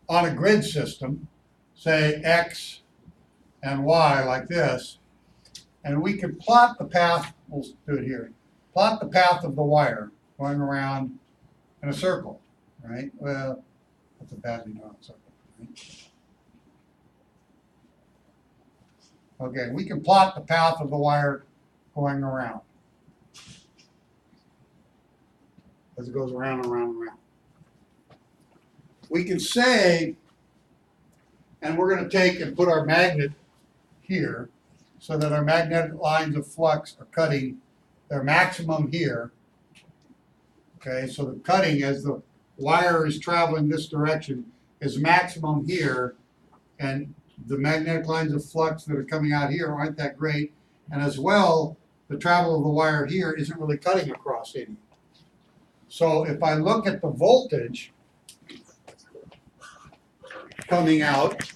on a grid system, say X and Y like this, and we can plot the path, we'll do it here, plot the path of the wire going around in a circle, right? Well, that's a badly drawn circle, right? Okay, we can plot the path of the wire going around as it goes around and around and around. We can say, and we're going to take and put our magnet here so that our magnetic lines of flux are cutting their maximum here. Okay, so the cutting as the wire is traveling this direction is maximum here, and the magnetic lines of flux that are coming out here aren't that great, and as well, the travel of the wire here isn't really cutting across any. So if I look at the voltage coming out,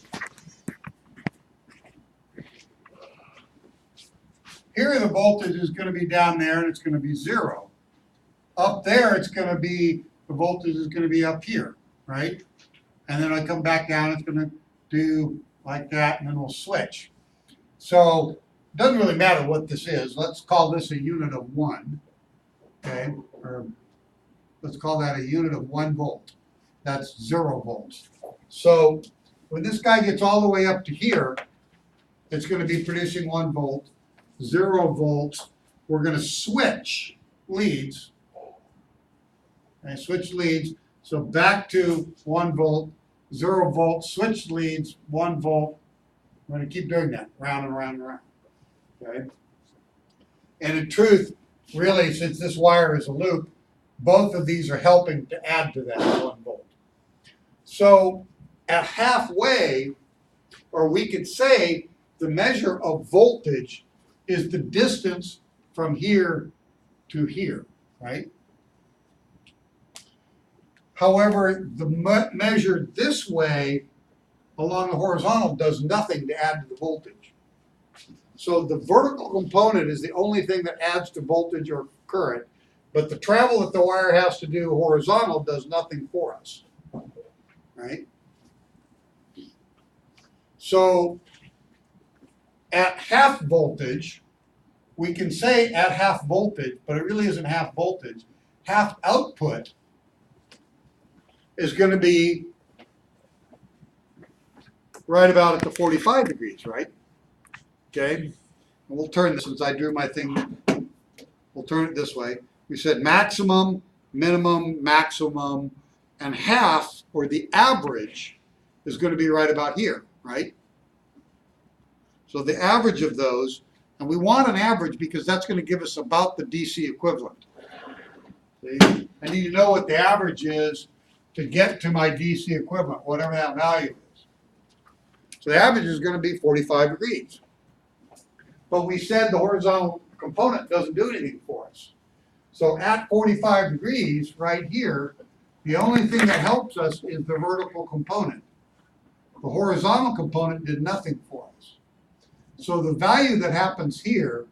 here the voltage is going to be down there and it's going to be 0. up there, it's gonna be, the voltage is gonna be up here, right? And then I come back down, it's gonna do like that, and then we'll switch. So, it doesn't really matter what this is. Let's call this a unit of 1, okay? Or let's call that a unit of 1 volt. That's 0 volts. So, when this guy gets all the way up to here, it's gonna be producing 1 volt, 0 volts. We're gonna switch leads. And switch leads, so back to 1 volt, 0 volt, switch leads, 1 volt. I'm gonna keep doing that, round and round and round, okay? And in truth, really, since this wire is a loop, both of these are helping to add to that 1 volt. So at halfway, or we could say the measure of voltage is the distance from here to here, right? However, the measure this way along the horizontal does nothing to add to the voltage. So the vertical component is the only thing that adds to voltage or current, but the travel that the wire has to do horizontal does nothing for us, right? So at half voltage, we can say at half voltage, but it really isn't half voltage. Half output is going to be right about at the 45 degrees, right? Okay, and we'll turn this, since I drew my thing, we'll turn it this way. We said maximum, minimum, maximum, and half, or the average, is going to be right about here, right? So the average of those, and we want an average because that's going to give us about the DC equivalent. See? I need to know what the average is to get to my DC equivalent, whatever that value is. So the average is going to be 45 degrees. But we said the horizontal component doesn't do anything for us. So at 45 degrees, right here, the only thing that helps us is the vertical component. The horizontal component did nothing for us. So the value that happens here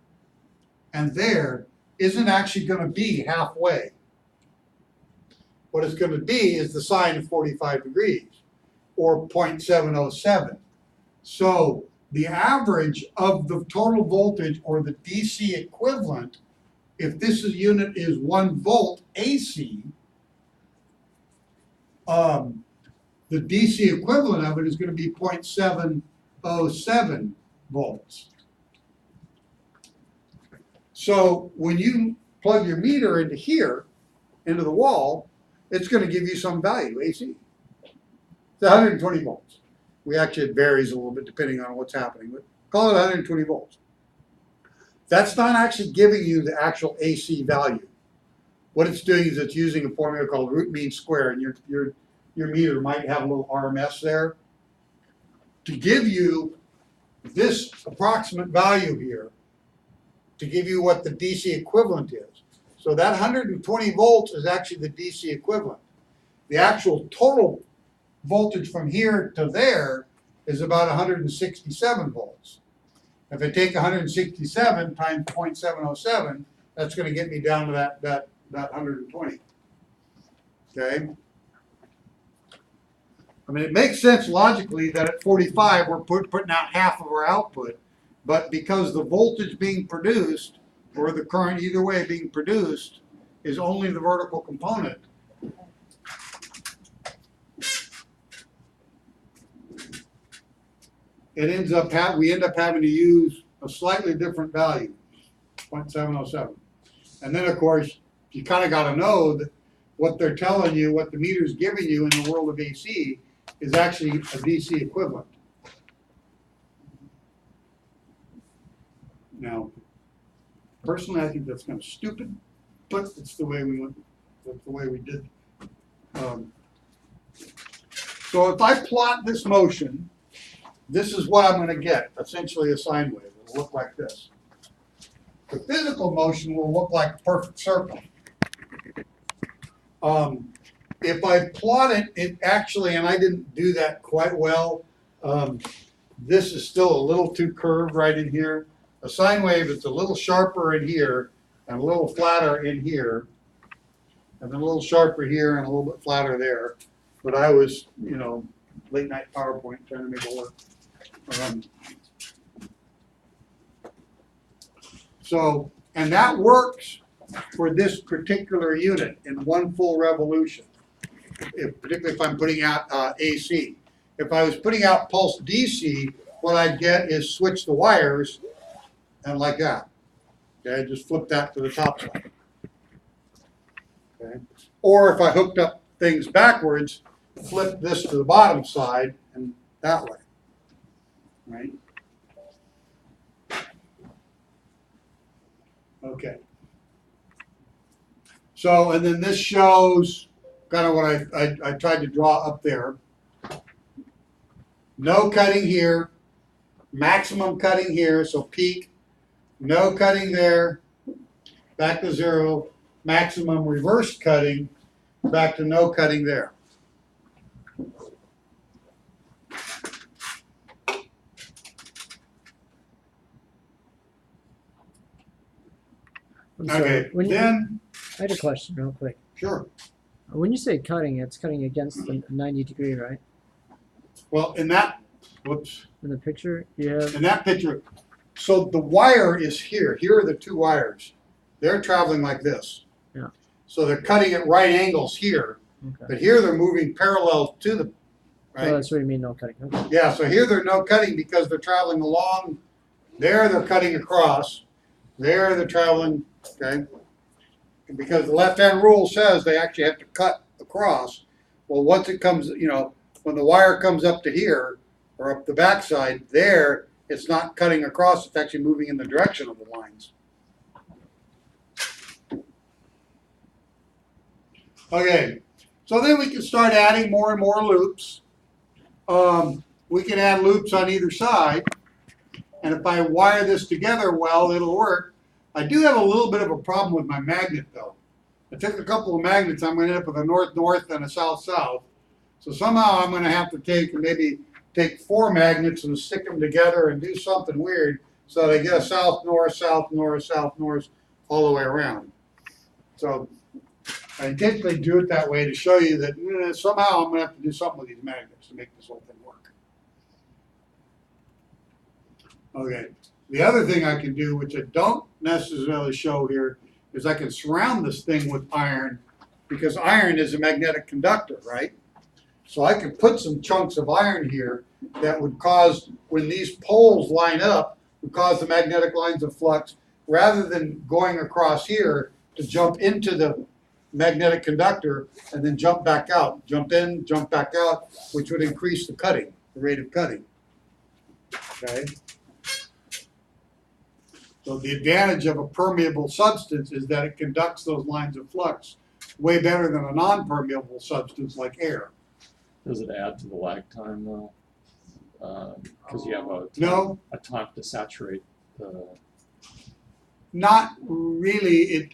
and there isn't actually going to be halfway. What it's going to be is the sine of 45 degrees, or 0.707. So the average of the total voltage, or the DC equivalent, if this unit is 1 volt AC, the DC equivalent of it is going to be 0.707 volts. So when you plug your meter into here, into the wall, it's going to give you some value, AC. It's 120 volts. It varies a little bit depending on what's happening, but call it 120 volts. That's not actually giving you the actual AC value. What it's doing is it's using a formula called root mean square, and your meter might have a little RMS there to give you this approximate value here, to give you what the DC equivalent is. So that 120 volts is actually the DC equivalent. The actual total voltage from here to there is about 167 volts. If I take 167 times 0.707, that's going to get me down to that 120. Okay? I mean, it makes sense logically that at 45 we're putting out half of our output, but because the voltage being produced, or the current either way being produced, is only the vertical component, we end up having to use a slightly different value, 0.707. And then of course, you kind of got to know that what they're telling you, what the meter's giving you in the world of AC is actually a DC equivalent. Now, personally, I think that's kind of stupid, but it's the way we went. That's the way we did. So if I plot this motion, this is what I'm going to get, essentially a sine wave. It'll look like this. The physical motion will look like a perfect circle. If I plot it, it actually, and I didn't do that quite well, this is still a little too curved right in here. A sine wave is a little sharper in here and a little flatter in here. and then a little sharper here and a little bit flatter there. But I was, late night PowerPoint trying to make it work. So, and that works for this particular unit in one full revolution, particularly if I'm putting out AC. If I was putting out pulse DC, what I'd get is switch the wires and like that. Okay, just flip that to the top side. Okay, or if I hooked up things backwards, flip this to the bottom side and that way. Right? Okay. So, and then this shows kind of what I tried to draw up there. No cutting here, maximum cutting here, so peak, no cutting there, back to zero, maximum reverse cutting, back to no cutting there. I'm sorry, Okay, when you, then, I had a question real quick. sure. When you say cutting, it's cutting against the 90-degree, right? Well, in that, whoops, In the picture, you have, in that picture, so the wire is here. Here are the two wires. They're traveling like this. Yeah. So they're cutting at right angles here, okay. but here they're moving parallel to the, right? Oh, that's what you mean, no cutting. Okay. Yeah, so here they're no cutting because they're traveling along. There they're cutting across. There they're traveling, okay? And because the left-hand rule says they actually have to cut across. Well, once it comes, when the wire comes up to here, or up the backside, there, it's not cutting across, it's actually moving in the direction of the lines. Okay, so then we can start adding more and more loops. We can add loops on either side, and if I wire this together well, it'll work. I do have a little bit of a problem with my magnet though. I took a couple of magnets, I'm going to end up with a north-north and a south-south. So somehow I'm going to have to maybe take 4 magnets and stick them together and do something weird so that I get a south-north, south-north, south-north all the way around. So I intentionally do it that way to show you that somehow I'm going to have to do something with these magnets to make this whole thing work. Okay. The other thing I can do, which I don't necessarily show here, is I can surround this thing with iron because iron is a magnetic conductor, right? So I can put some chunks of iron here that would cause, when these poles line up, would cause the magnetic lines of flux, rather than going across here to jump into the magnetic conductor and then jump back out, jump in, jump back out, which would increase the cutting, the rate of cutting. Okay? So the advantage of a permeable substance is that it conducts those lines of flux way better than a non-permeable substance like air. Does it add to the lag time though? Because you have a time to saturate the. Not really.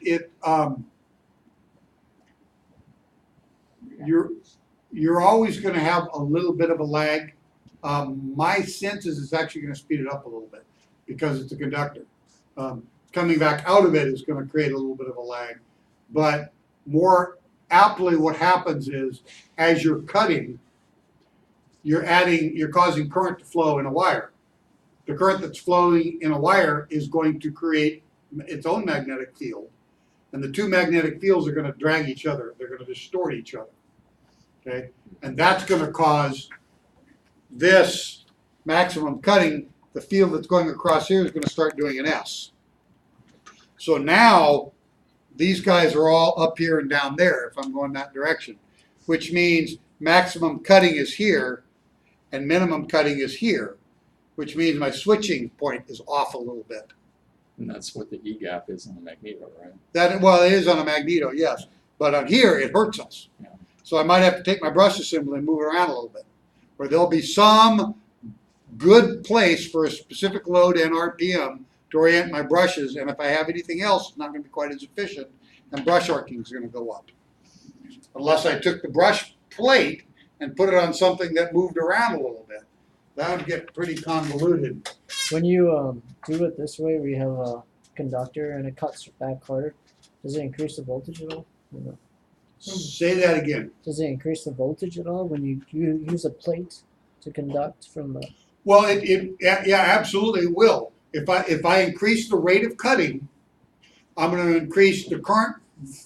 You're always going to have a little bit of a lag. My sense is it's actually going to speed it up a little bit because it's a conductor. Coming back out of it is going to create a little bit of a lag. But more aptly what happens is as you're cutting, you're causing current to flow in a wire. The current that's flowing in a wire is going to create its own magnetic field. And the two magnetic fields are going to drag each other. They're going to distort each other. Okay? And that's going to cause this maximum cutting. The field that's going across here is going to start doing an S. So now these guys are all up here and down there if I'm going that direction, which means maximum cutting is here and minimum cutting is here, which means my switching point is off a little bit. And that's what the E gap is on the magneto, right? Well, it is on a magneto, yes. But on here, it hurts us. Yeah. So I might have to take my brush assembly and move it around a little bit. Or there'll be some good place for a specific load and RPM to orient my brushes. And if I have anything else, it's not going to be quite as efficient. And brush arcing is going to go up. Unless I took the brush plate and put it on something that moved around a little bit. That would get pretty convoluted. When you do it this way, where you have a conductor and it cuts back harder, does it increase the voltage at all? Or no? Say that again. Does it increase the voltage at all when you use a plate to conduct from the? Well, yeah, absolutely it will. If I increase the rate of cutting, I'm going to increase the current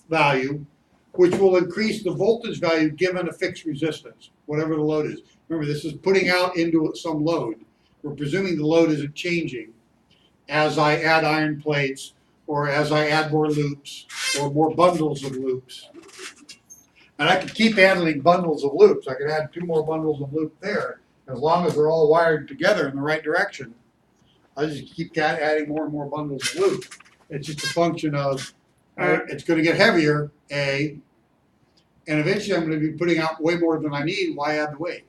value, which will increase the voltage value given a fixed resistance, whatever the load is. Remember, this is putting out into some load. We're presuming the load isn't changing as I add iron plates or as I add more loops or more bundles of loops. And I could keep adding bundles of loops. I could add 2 more bundles of loop there. As long as they're all wired together in the right direction, I just keep adding more and more bundles of loop. It's just a function of it's going to get heavier, A, and eventually I'm going to be putting out way more than I need. Why add the weight?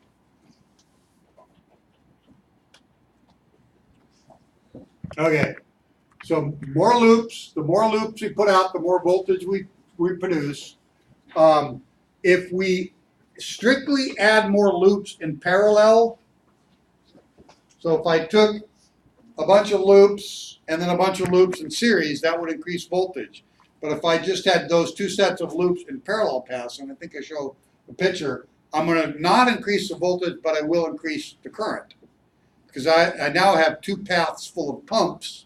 Okay, so more loops. The more loops we put out, the more voltage we produce. If we strictly add more loops in parallel, so if I took a bunch of loops and then a bunch of loops in series, that would increase voltage. But if I just had those 2 sets of loops in parallel paths, and I think I show the picture, I'm going to not increase the voltage, but I will increase the current. Because I now have 2 paths full of pumps,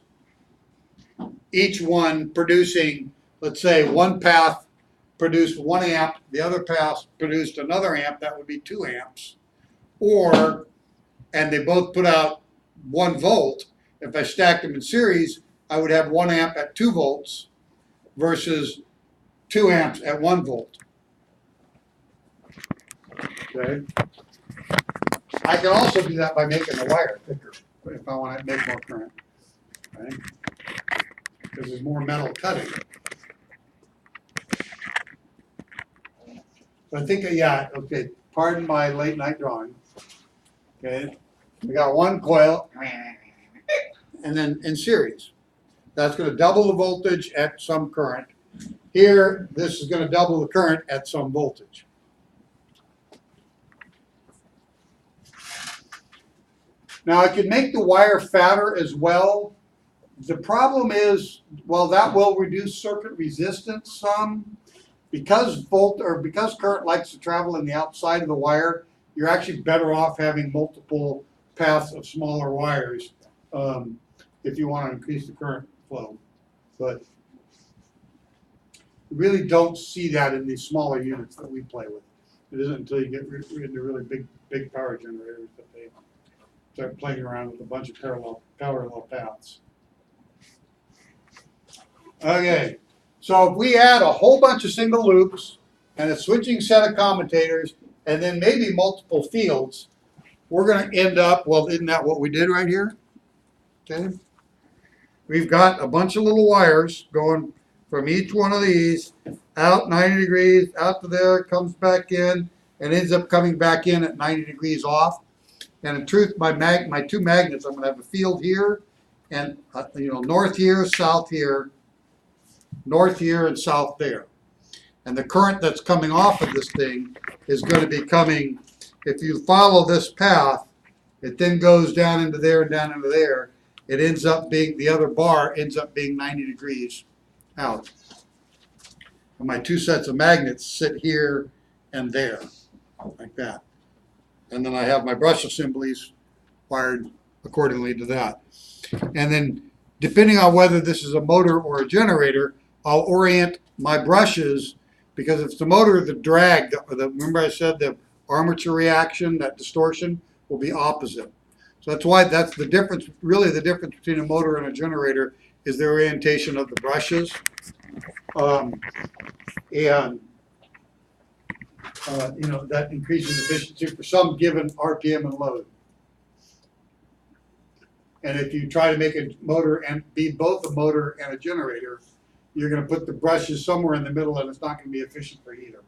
each one producing, let's say, one path produced 1 amp, the other path produced another amp, that would be 2 amps. And they both put out 1 volt. If I stacked them in series, I would have 1 amp at 2 volts versus 2 amps at 1 volt. Okay. I can also do that by making the wire thicker if I want to make more current, right? Because there's more metal cutting. So I think, yeah, okay, pardon my late night drawing. Okay, we got 1 coil, and then in series. That's going to double the voltage at some current. Here, this is going to double the current at some voltage. Now I could make the wire fatter as well. The problem is, well, that will reduce circuit resistance some. Because current likes to travel in the outside of the wire, you're actually better off having multiple paths of smaller wires if you want to increase the current flow. But you really don't see that in these smaller units that we play with. It isn't until you get into really big power generators that they start playing around with a bunch of parallel paths. Okay. So if we add a whole bunch of single loops and a switching set of commutators and then maybe multiple fields, we're going to end up, well, isn't that what we did right here? Okay. We've got a bunch of little wires going from each one of these out 90 degrees, out to there, comes back in, and ends up coming back in at 90 degrees off. And in truth, my 2 magnets, I'm going to have a field here and, north here, south here, north here and south there. And the current that's coming off of this thing is going to be coming, if you follow this path, it then goes down into there and down into there. It ends up being, the other bar ends up being 90 degrees out. And my 2 sets of magnets sit here and there, like that. And then I have my brush assemblies wired accordingly to that. And then depending on whether this is a motor or a generator, I'll orient my brushes, because if it's the motor, the drag, remember I said the armature reaction, that distortion, will be opposite. So that's the difference, really the difference between a motor and a generator is the orientation of the brushes. That increases efficiency for some given RPM and load. And if you try to make a motor and be both a motor and a generator, you're going to put the brushes somewhere in the middle and it's not going to be efficient for either.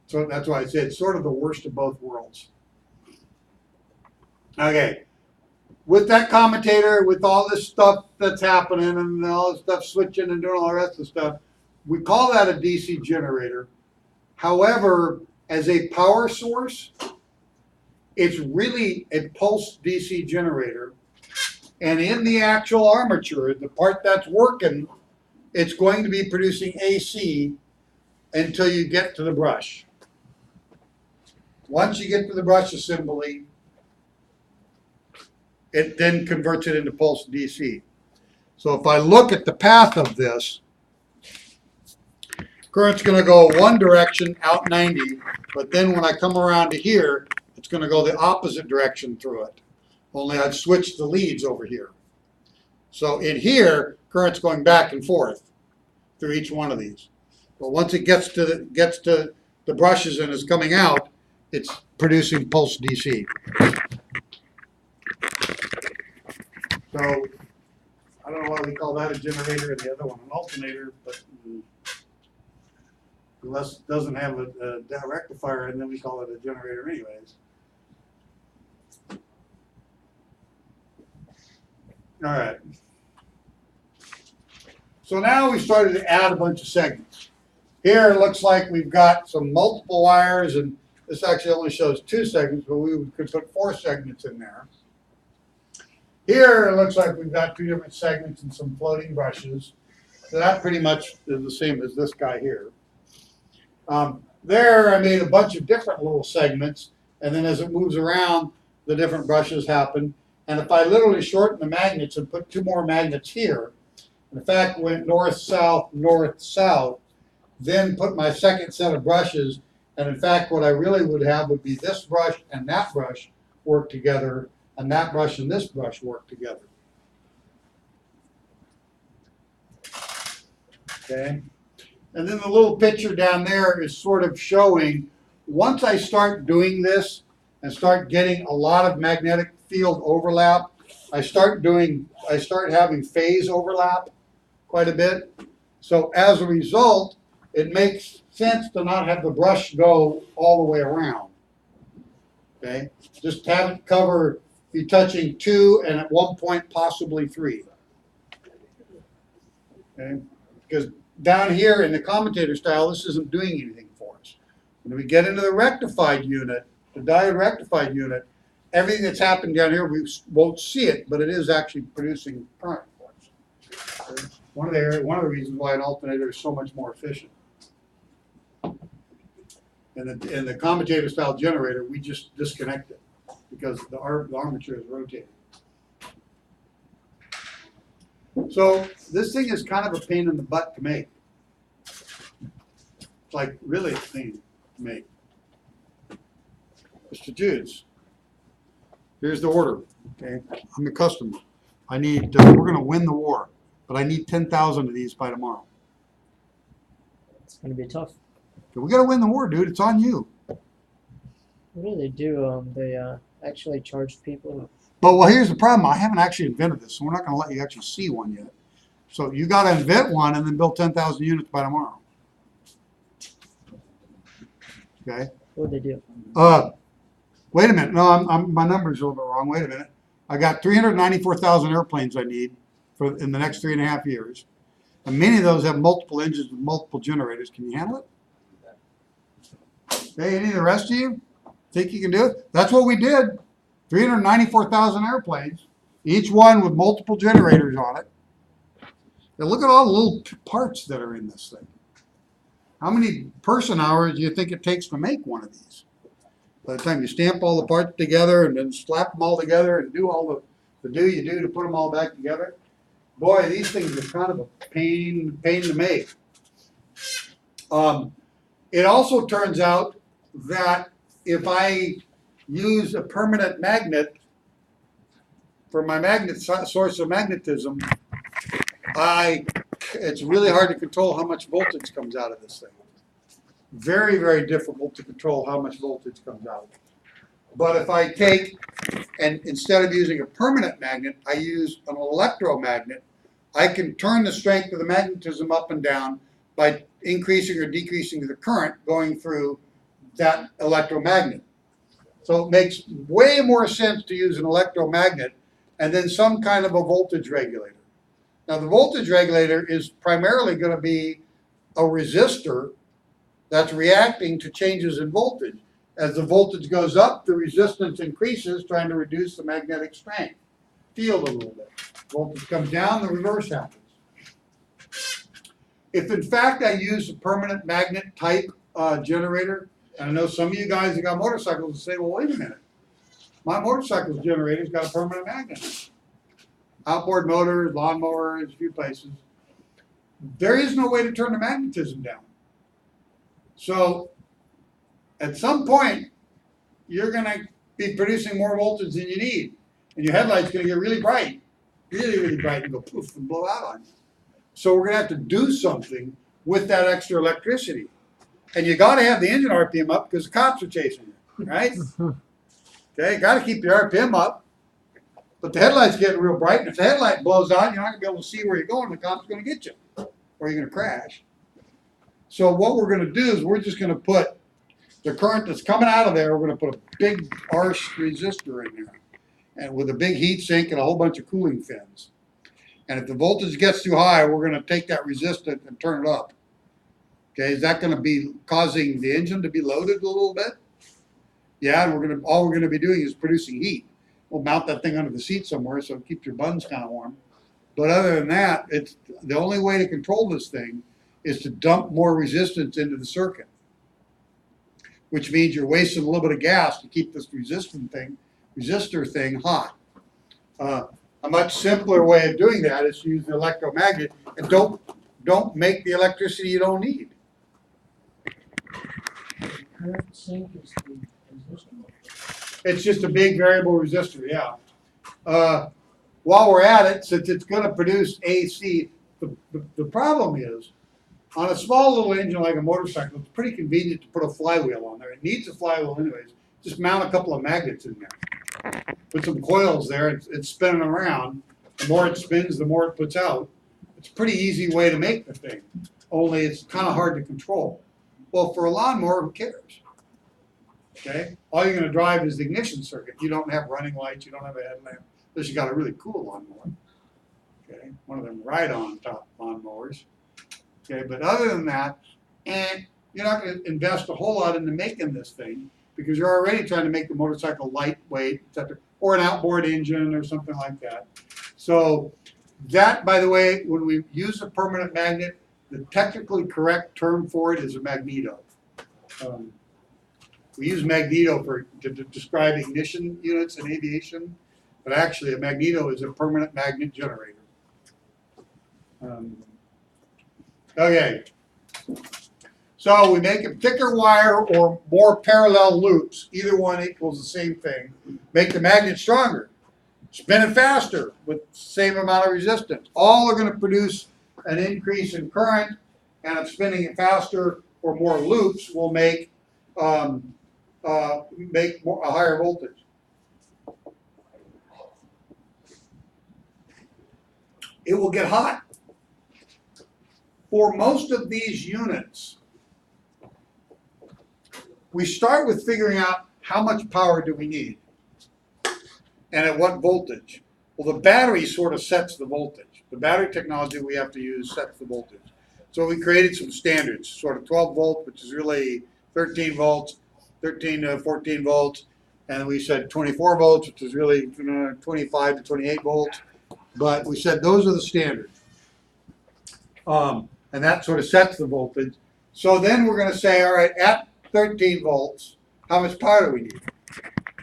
So that's why I say it's sort of the worst of both worlds. Okay. With that commutator, with all this stuff that's happening and all this stuff switching and doing all the rest of the stuff, we call that a DC generator. However, as a power source, it's really a pulsed DC generator. And in the actual armature, the part that's working, it's going to be producing AC until you get to the brush. Once you get to the brush assembly, it then converts it into pulse DC. So if I look at the path of this, current's going to go one direction out 90, but then when I come around to here, it's going to go the opposite direction through it. Only I've switched the leads over here. So in here, current's going back and forth through each one of these. But once it gets to the brushes and is coming out, it's producing pulse DC. So I don't know why we call that a generator and the other one an alternator, but unless it doesn't have a rectifier, and then we call it a generator anyways. All right. So now we started to add a bunch of segments. Here it looks like we've got some multiple wires, and this actually only shows 2 segments, but we could put 4 segments in there. Here it looks like we've got 2 different segments and some floating brushes. So that pretty much is the same as this guy here. There I made a bunch of different little segments, and then as it moves around, the different brushes happen. And if I literally shorten the magnets and put 2 more magnets here, and in fact went north, south, then put my second set of brushes, and in fact what I really would have would be this brush and that brush work together, and that brush and this brush work together. Okay? And then the little picture down there is sort of showing, once I start doing this and start getting a lot of magnetic field overlap, I start having phase overlap quite a bit. So as a result, it makes sense to not have the brush go all the way around. Okay? Just have it cover, be touching 2 and at one point possibly 3. Okay? Because down here in the commutator style, this isn't doing anything for us. When we get into the rectified unit, the diode rectified unit, everything that's happened down here, we won't see it, but it is actually producing current for us. Okay? One of the reasons why an alternator is so much more efficient. And the commutator style generator, we just disconnect it because the armature is rotating. So this thing is kind of a pain in the butt to make. It's like really a pain to make. Mr. Judes, here's the order. Okay, I'm the customer. I need. We're going to win the war, but I need 10,000 of these by tomorrow. It's going to be tough. Okay, we got to win the war, dude. It's on you. What do they do? They actually charge people. But well, here's the problem. I haven't actually invented this, so we're not going to let you actually see one yet. So you got to invent one and then build 10,000 units by tomorrow. Okay. What do they do? Wait a minute. No, my number's a little bit wrong. Wait a minute. I got 394,000 airplanes I need for in the next 3.5 years, and many of those have multiple engines with multiple generators. Can you handle it? Okay. Any of the rest of you think you can do it? That's what we did. 394,000 airplanes, each one with multiple generators on it. Now look at all the little parts that are in this thing. How many person hours do you think it takes to make one of these? By the time you stamp all the parts together and then slap them all together and do all the you do to put them all back together, boy, these things are kind of a pain to make. It also turns out that if I use a permanent magnet for my magnet source of magnetism, it's really hard to control how much voltage comes out of this thing. Very, very difficult to control how much voltage comes out of it. But if I take, and instead of using a permanent magnet, I use an electromagnet, I can turn the strength of the magnetism up and down by increasing or decreasing the current going through that electromagnet. So it makes way more sense to use an electromagnet and then some kind of a voltage regulator. Now the voltage regulator is primarily going to be a resistor that's reacting to changes in voltage. As the voltage goes up, the resistance increases, trying to reduce the magnetic strength field a little bit. Voltage comes down, the reverse happens. if in fact I use a permanent magnet type generator, and I know some of you guys that got motorcycles will say, well, wait a minute. My motorcycle's generator's got a permanent magnet. Outboard motors, lawnmowers, a few places. There is no way to turn the magnetism down. So at some point, you're gonna be producing more voltage than you need. And your headlight's gonna get really bright, really bright, and go poof and blow out on you. So we're gonna have to do something with that extra electricity. And you gotta have the engine RPM up because the cops are chasing you, right? Okay, gotta keep your RPM up. But the headlight's getting real bright, and if the headlight blows out, you're not gonna be able to see where you're going, the cop's gonna get you, or you're gonna crash. So what we're gonna do is we're just gonna put the current that's coming out of there, we're gonna put a big arc resistor in there, and with a big heat sink and a whole bunch of cooling fins. And if the voltage gets too high, we're gonna take that resistor and turn it up. Okay, is that gonna be causing the engine to be loaded a little bit? Yeah, and all we're gonna be doing is producing heat. We'll mount that thing under the seat somewhere so it keeps your buns kind of warm. But other than that, it's the only way to control this thing is to dump more resistance into the circuit, which means you're wasting a little bit of gas to keep this resistor thing hot. A much simpler way of doing that is to use the electromagnet and don't make the electricity you don't need. Current sink is the resistor. It's just a big variable resistor, yeah. While we're at it, since it's going to produce AC, the problem is, on a small little engine like a motorcycle, it's pretty convenient to put a flywheel on there. It needs a flywheel anyways. Just mount a couple of magnets in there. Put some coils there, it's spinning around. The more it spins, the more it puts out. It's a pretty easy way to make the thing, only it's kind of hard to control. Well, for a lawnmower, who cares? Okay, all you're going to drive is the ignition circuit. You don't have running lights. You don't have a headlamp. Unless you got a really cool lawnmower. Okay, one of them ride-on top lawnmowers. Okay, but other than that, and you're not going to invest a whole lot into making this thing because you're already trying to make the motorcycle lightweight, etc., or an outboard engine or something like that. So that, by the way, when we use a permanent magnet, the technically correct term for it is a magneto. We use magneto to describe ignition units in aviation, but actually a magneto is a permanent magnet generator. Okay, so we make a thicker wire or more parallel loops. Either one equals the same thing. Make the magnet stronger. Spin it faster with the same amount of resistance. All are going to produce an increase in current, and if spinning it faster or more loops will make a higher voltage. It will get hot. For most of these units, we start with figuring out how much power do we need and at what voltage. Well, the battery sort of sets the voltage. The battery technology we have to use sets the voltage. So we created some standards, sort of 12 volt, which is really 13 volts, 13 to 14 volts, and we said 24 volts, which is really 25 to 28 volts. But we said those are the standards. And that sort of sets the voltage. So then we're going to say, all right, at 13 volts, how much power do we need?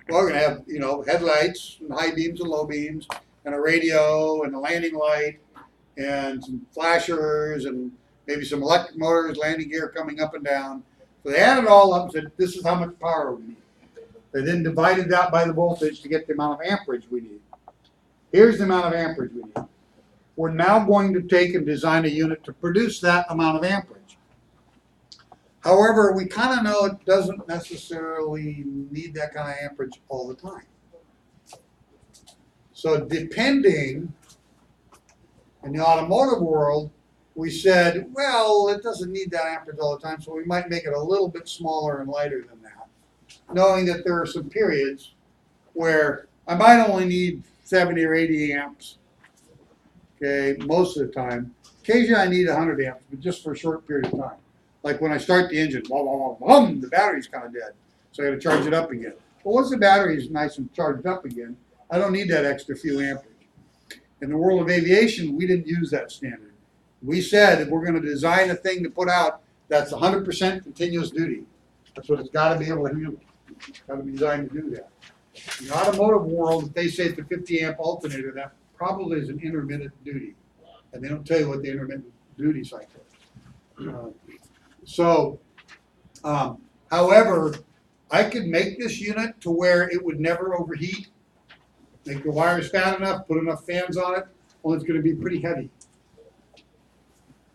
Well, we're going to have, headlights, and high beams and low beams, and a radio, and a landing light, and some flashers, and maybe some electric motors, landing gear coming up and down. So they added it all up and said, this is how much power we need. They then divided that by the voltage to get the amount of amperage we need. Here's the amount of amperage we need. We're now going to take and design a unit to produce that amount of amperage. However, we kind of know it doesn't necessarily need that kind of amperage all the time. So depending, in the automotive world, we said, well, it doesn't need that amperage all the time, so we might make it a little bit smaller and lighter than that, knowing that there are some periods where I might only need 70 or 80 amps, okay, most of the time. Occasionally I need 100 amps, but just for a short period of time. Like when I start the engine, the battery's kind of dead, so I got to charge it up again. Well, once the battery's nice and charged up again, I don't need that extra few amperage. In the world of aviation, we didn't use that standard. We said if we're gonna design a thing to put out that's 100% continuous duty, that's what it's gotta be able to handle. It's gotta be designed to do that. In the automotive world, if they say it's a 50 amp alternator, that probably is an intermittent duty. And they don't tell you what the intermittent duty cycle is. However, I could make this unit to where it would never overheat. Make the wires fat enough, put enough fans on it, only it's gonna be pretty heavy.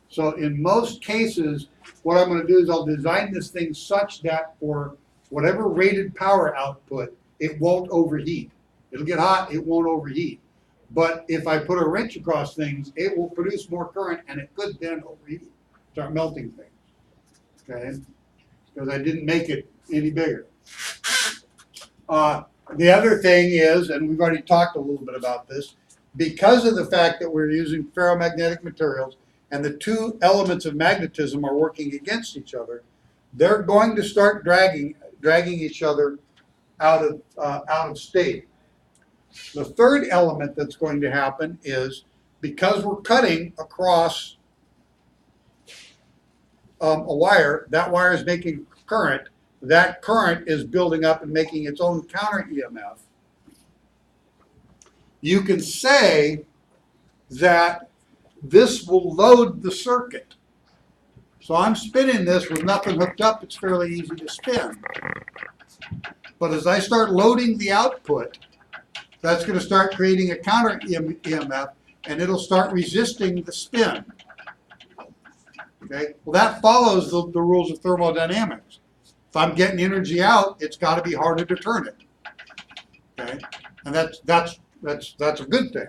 So in most cases, what I'm gonna do is I'll design this thing such that for whatever rated power output, it won't overheat. It'll get hot, it won't overheat. But if I put a wrench across things, it will produce more current and it could then overheat, start melting things, okay? Because I didn't make it any bigger. The other thing is, and we've already talked a little bit about this, because of the fact that we're using ferromagnetic materials and the two elements of magnetism are working against each other, they're going to start dragging each other out of state. The third element that's going to happen is because we're cutting across a wire, that wire is making current. That current is building up and making its own counter EMF. You can say that this will load the circuit. So I'm spinning this with nothing hooked up, it's fairly easy to spin. But as I start loading the output, that's going to start creating a counter EMF and it'll start resisting the spin. Okay? Well, that follows the rules of thermodynamics. If I'm getting energy out, it's got to be harder to turn it. Okay? And that's a good thing.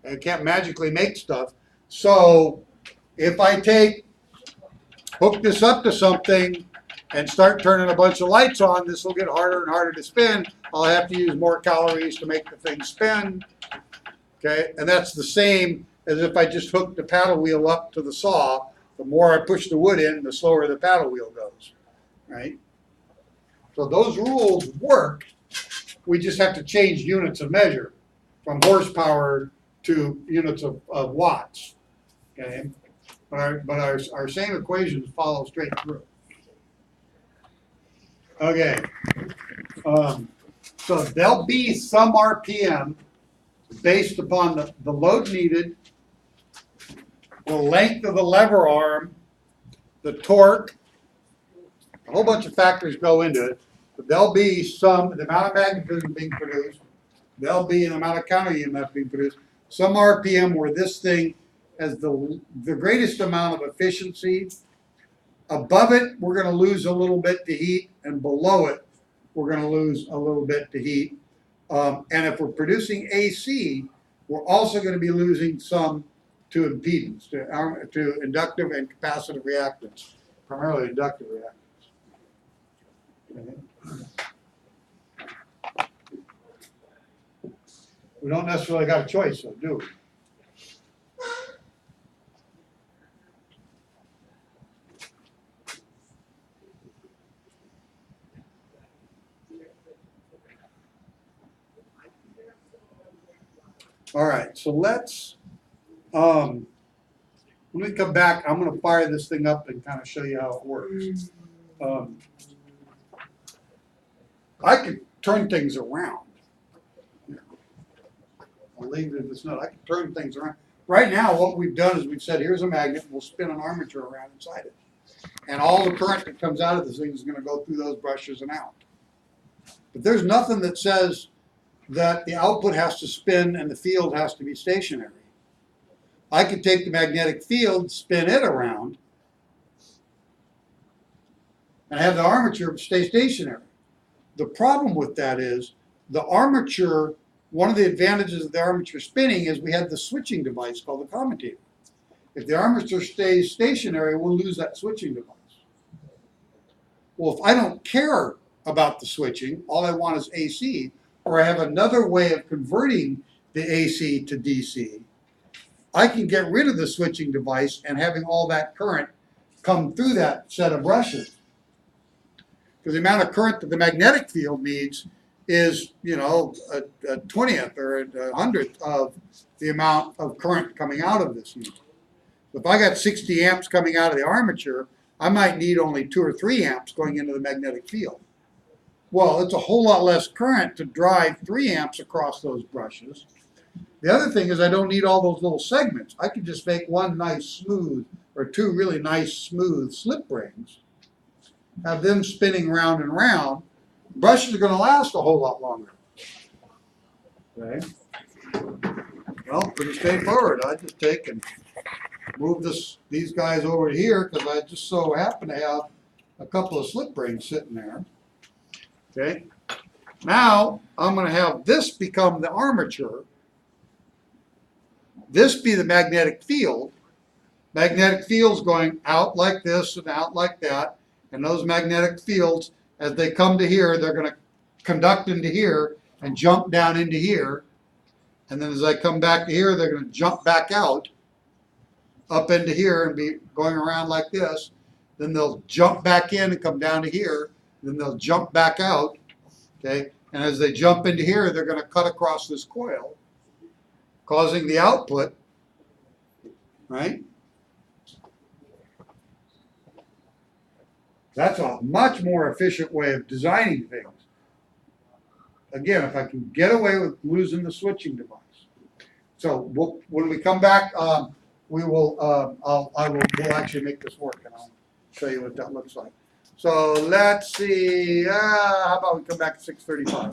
I can't magically make stuff. So if I hook this up to something and start turning a bunch of lights on, this will get harder and harder to spin. I'll have to use more calories to make the thing spin. Okay, and that's the same as if I just hooked the paddle wheel up to the saw. The more I push the wood in, the slower the paddle wheel goes, right? So those rules work. We just have to change units of measure from horsepower to units of watts. Okay, but our same equations follow straight through. Okay, so there'll be some RPM based upon the load needed, the length of the lever arm, the torque, a whole bunch of factors go into it. But there'll be the amount of magnetism being produced, there'll be an amount of counter EMF being produced, some RPM where this thing has the greatest amount of efficiency. Above it, we're going to lose a little bit to heat, and below it, we're going to lose a little bit to heat. And if we're producing AC, we're also going to be losing some to impedance, to inductive and capacitive reactance, primarily inductive reactance. Okay. We don't necessarily got a choice, though, do we? All right, so when we come back, I'm going to fire this thing up and kind of show you how it works. I could turn things around. I'll leave it in this note. I can turn things around. Right now, what we've done is we've said, here's a magnet, we'll spin an armature around inside it. And all the current that comes out of this thing is going to go through those brushes and out. But there's nothing that says that the output has to spin and the field has to be stationary. I could take the magnetic field, spin it around, and have the armature stay stationary. The problem with that is the armature, one of the advantages of the armature spinning is we have the switching device called the commutator. If the armature stays stationary, we'll lose that switching device. Well, if I don't care about the switching, all I want is AC, or I have another way of converting the AC to DC, I can get rid of the switching device and having all that current come through that set of brushes. Because the amount of current that the magnetic field needs is, a 20th or a 100th of the amount of current coming out of this unit. If I got 60 amps coming out of the armature, I might need only 2 or 3 amps going into the magnetic field. Well, it's a whole lot less current to drive 3 amps across those brushes. The other thing is I don't need all those little segments. I can just make one nice smooth, or 2 really nice smooth slip rings, have them spinning round and round. Brushes are going to last a whole lot longer. Okay. Well, pretty straightforward. I just take and move these guys over here because I just so happen to have a couple of slip rings sitting there. Okay. Now I'm going to have this become the armature. This be the magnetic field. Magnetic fields going out like this and out like that. And those magnetic fields, as they come to here, they're going to conduct into here and jump down into here. And then as I come back to here, they're going to jump back out, up into here and be going around like this. Then they'll jump back in and come down to here. Then they'll jump back out, okay? And as they jump into here, they're going to cut across this coil, causing the output, right? That's a much more efficient way of designing things. Again, if I can get away with losing the switching device. So when we come back, we'll actually make this work, and I'll show you what that looks like. So let's see, how about we come back at 6:35.